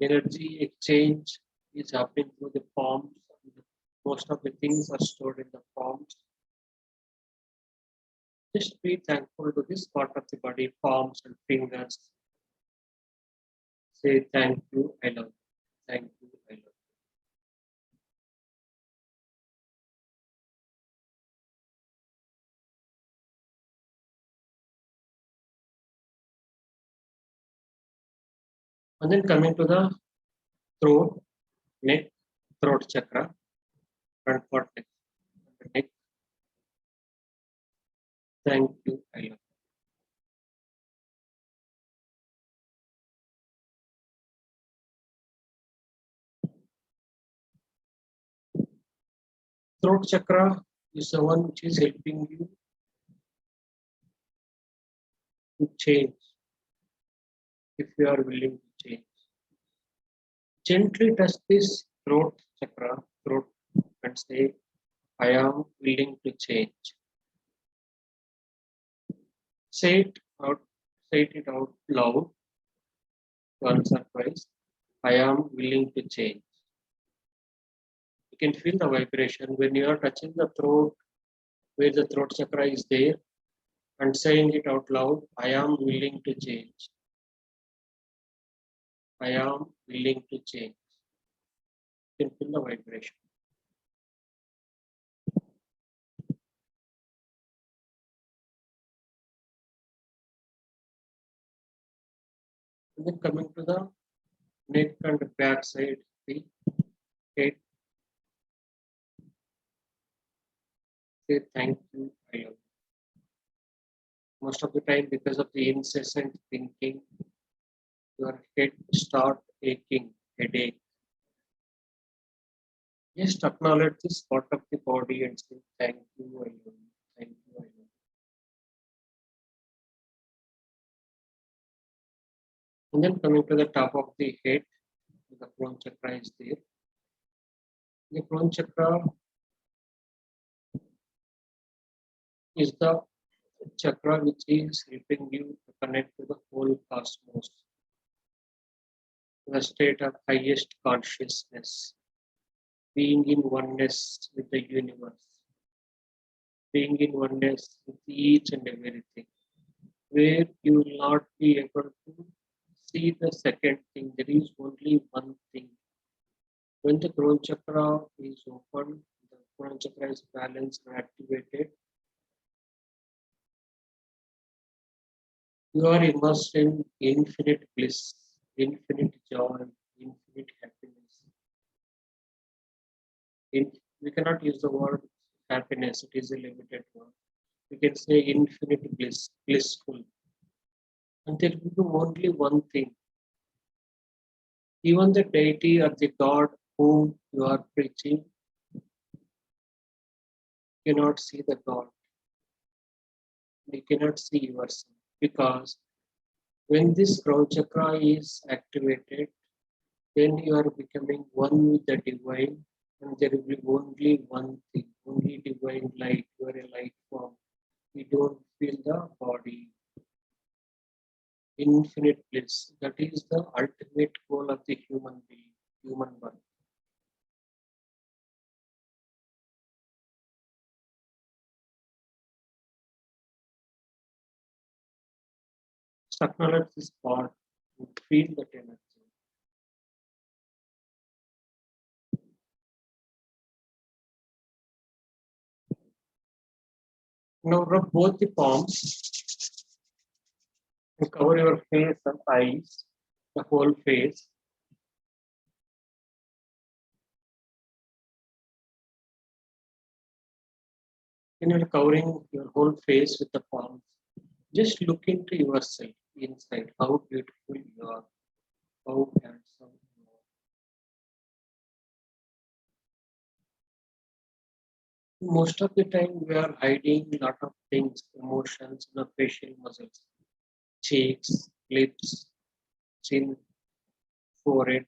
energy exchange is happening through the palms. Most of the things are stored in the palms. Just be thankful to this part of the body, palms and fingers. Say thank you, I love you. Thank you, I love you. And then coming to the throat, neck, throat chakra, front part neck, neck. Thank you, I love you. Throat chakra is the one which is helping you to change if you are willing to change. Gently touch this throat chakra, throat, and say, I am willing to change. Say it out, say it out loud once or twice. I am willing to change. You can feel the vibration when you are touching the throat, where the throat chakra is there, and saying it out loud. I am willing to change. I am willing to change. You can feel the vibration. And then coming to the neck and back side, the head. Say thank you, I love you. Most of the time, because of the incessant thinking, your head start aching, headache. Just acknowledge this part of the body and say thank you, I love you. Thank you, I love you. And then coming to the top of the head, the crown chakra is there. The crown chakra is the chakra which is helping you to connect to the whole cosmos, the state of highest consciousness, being in oneness with the universe, being in oneness with each and everything, where you will not be able to see the second thing. There is only one thing. When the crown chakra is open, the crown chakra is balanced and activated, you are immersed in infinite bliss, infinite joy, infinite happiness. We cannot use the word happiness, it is a limited word. We can say infinite bliss, blissful. And there will be only one thing. Even the deity or the God whom you are preaching cannot see the God. You cannot see yourself because when this crown chakra is activated, then you are becoming one with the divine, and there will be only one thing, only divine light. You are a light form. You don't feel the body. Infinite bliss. That is the ultimate goal of the human being, human birth. Acknowledge this part and feel that energy. Now rub both the palms and cover your face and eyes, the whole face. When you're covering your whole face with the palms, just look into yourself inside, how beautiful you are, how handsome you are. Most of the time, we are hiding a lot of things, emotions in the facial muscles, cheeks, lips, chin, forehead.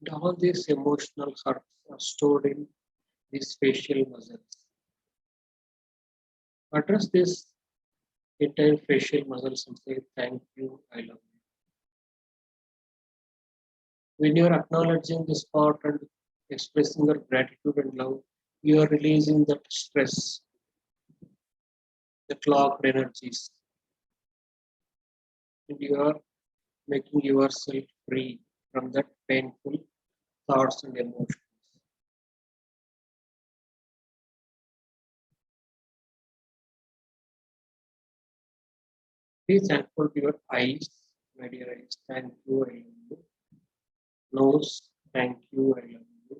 And all these emotional hurts are stored in these facial muscles. Address this entire facial muscles and say, thank you, I love you. When you are acknowledging this part and expressing your gratitude and love, you are releasing that stress, the clogged energies, and you are making yourself free from that painful thoughts and emotions. Be thankful to your eyes, my dear eyes. Thank you, I love you. Nose, thank you, I love you.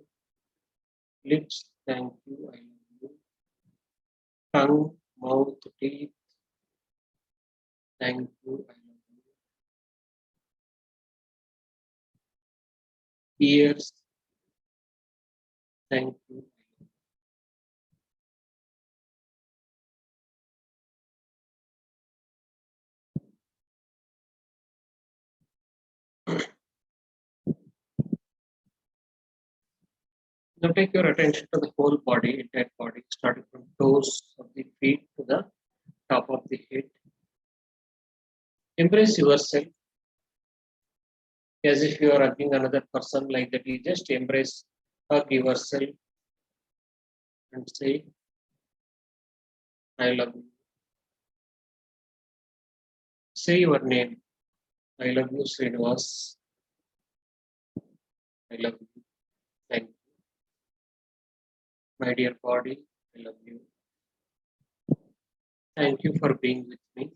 Lips, thank you, I love you. Tongue, mouth, teeth, thank you, I love you. ears. Thank you. Now take your attention to the whole body, entire body, starting from toes of the feet to the top of the head. Embrace yourself as if you are hugging another person, like that. You just embrace, hug yourself and say, I love you. Say your name. I love you, Srinivas. I love you. Thank you. My dear body, I love you. Thank you for being with me.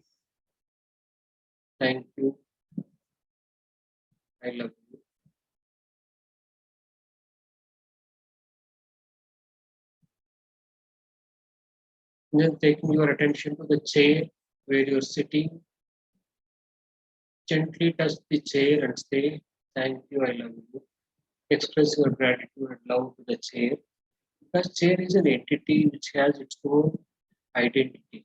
Thank you. I love you. Then taking your attention to the chair where you're sitting, gently touch the chair and say, thank you, I love you. Express your gratitude and love to the chair, because chair is an entity which has its own identity.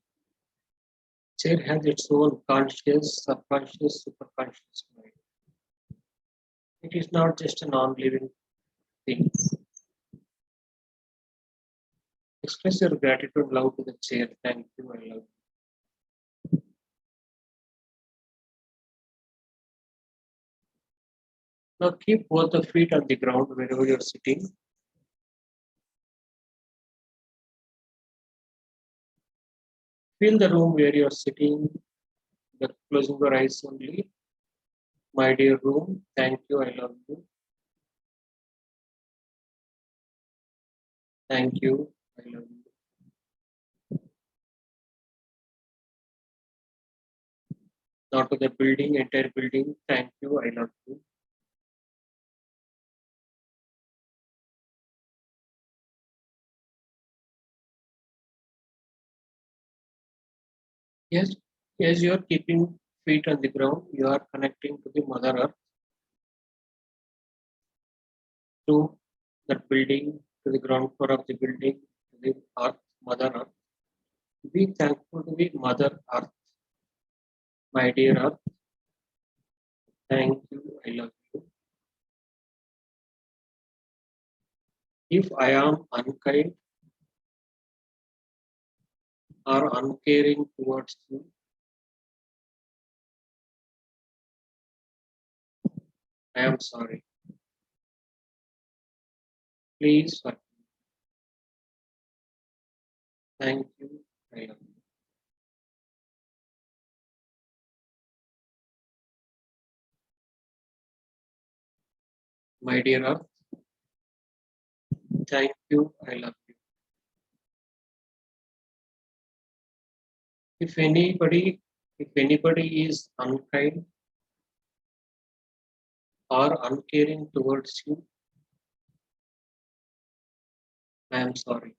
Chair has its own conscious, subconscious, superconscious mind. It is not just a non-living thing. Express your gratitude and love to the chair. Thank you, I love you. Now keep both the feet on the ground wherever you're sitting. Feel the room where you're sitting, but closing your eyes only. My dear room, thank you, I love you. Thank you, I love you. Now to the building, entire building, thank you, I love you. Yes, as you are keeping feet on the ground, you are connecting to the Mother Earth through that building, to the ground floor of the building, to the Earth, Mother Earth. Be thankful to the Mother Earth, my dear Earth. Thank you, I love you. If I am unkind or uncaring towards you, I am sorry. Please forgive. Thank you, I love you. My dear Earth, thank you, I love you. If anybody is unkind or uncaring towards you, I am sorry.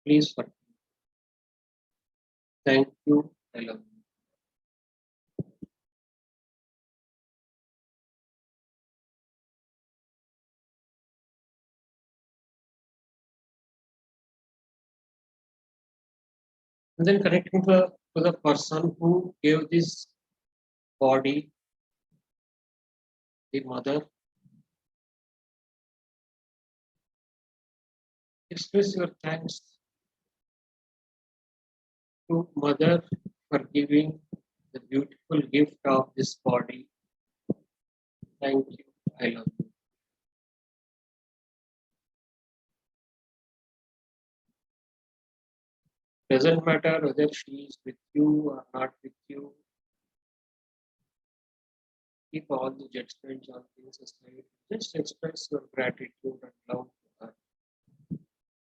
Please forgive. Thank you, I love you. And then connecting to the person who gave this body, the mother. Express your thanks to mother for giving the beautiful gift of this body. Thank you, I love you. Doesn't matter whether she is with you or not with you. Keep all the judgments on things aside. Just express your gratitude and love to her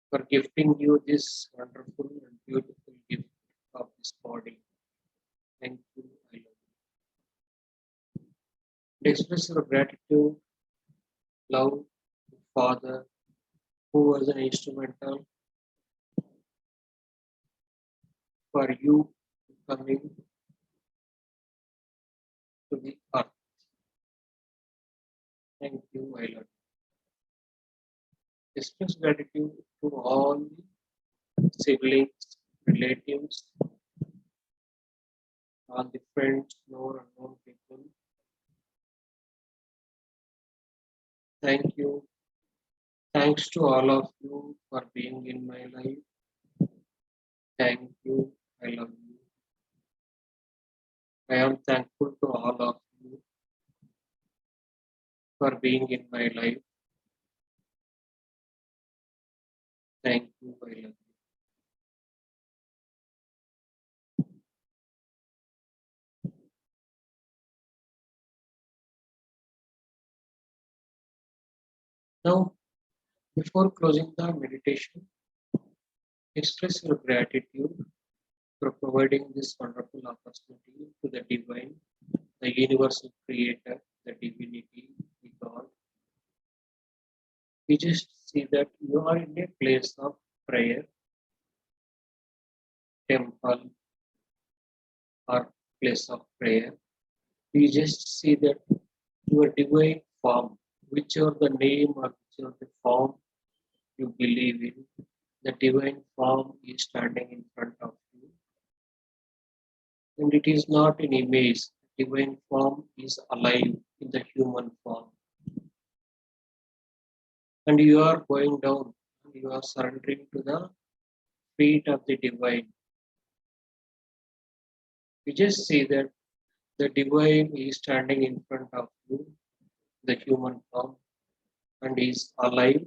for gifting you this wonderful and beautiful gift of this body. Thank you, I love you. And express your gratitude, love to Father, who was an instrumental for you coming to the earth. Thank you, I love you. Express gratitude to all siblings, relatives, all the friends, known and unknown people. Thank you. Thanks to all of you for being in my life. Thank you. I love you. I am thankful to all of you for being in my life. Thank you. I love you. Now, before closing the meditation, express your gratitude for providing this wonderful opportunity to the divine, the universal creator, the divinity, the God. We just see that you are in a place of prayer, temple, or place of prayer. We just see that your divine form, whichever the name or whichever the form you believe in, the divine form is standing in front of you. And it is not an image. Divine form is alive in the human form. And you are going down, and you are surrendering to the feet of the divine. You just see that the divine is standing in front of you, the human form, and is alive.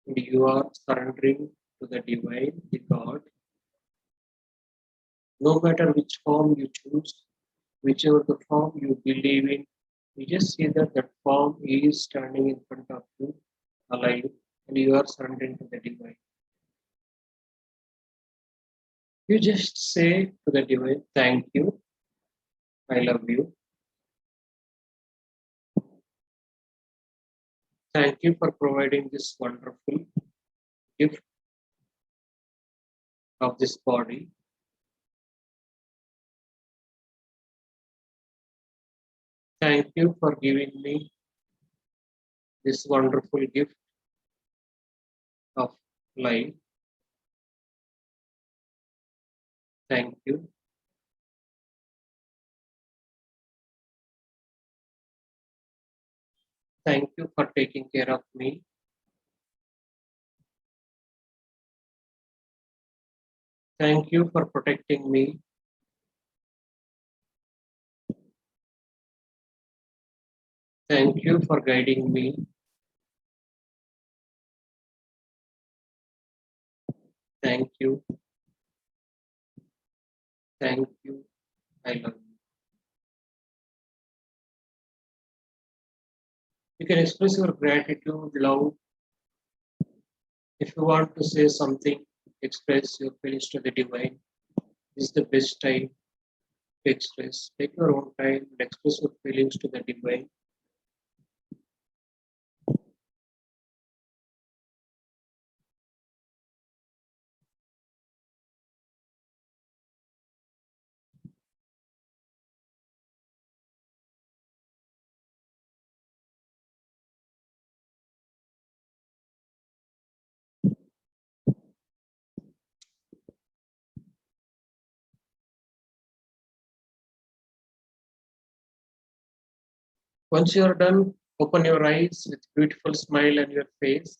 And you are surrendering to the divine, the God. No matter which form you choose, whichever the form you believe in, you just see that that form is standing in front of you, alive, and you are surrendering to the divine. You just say to the divine, thank you, I love you. Thank you for providing this wonderful gift of this body. Thank you for giving me this wonderful gift of life. Thank you. Thank you for taking care of me. Thank you for protecting me. Thank you for guiding me. Thank you. Thank you. I love you. You can express your gratitude, love. If you want to say something, express your feelings to the divine. This is the best time to express. Take your own time and express your feelings to the divine. Once you are done, open your eyes with beautiful smile on your face.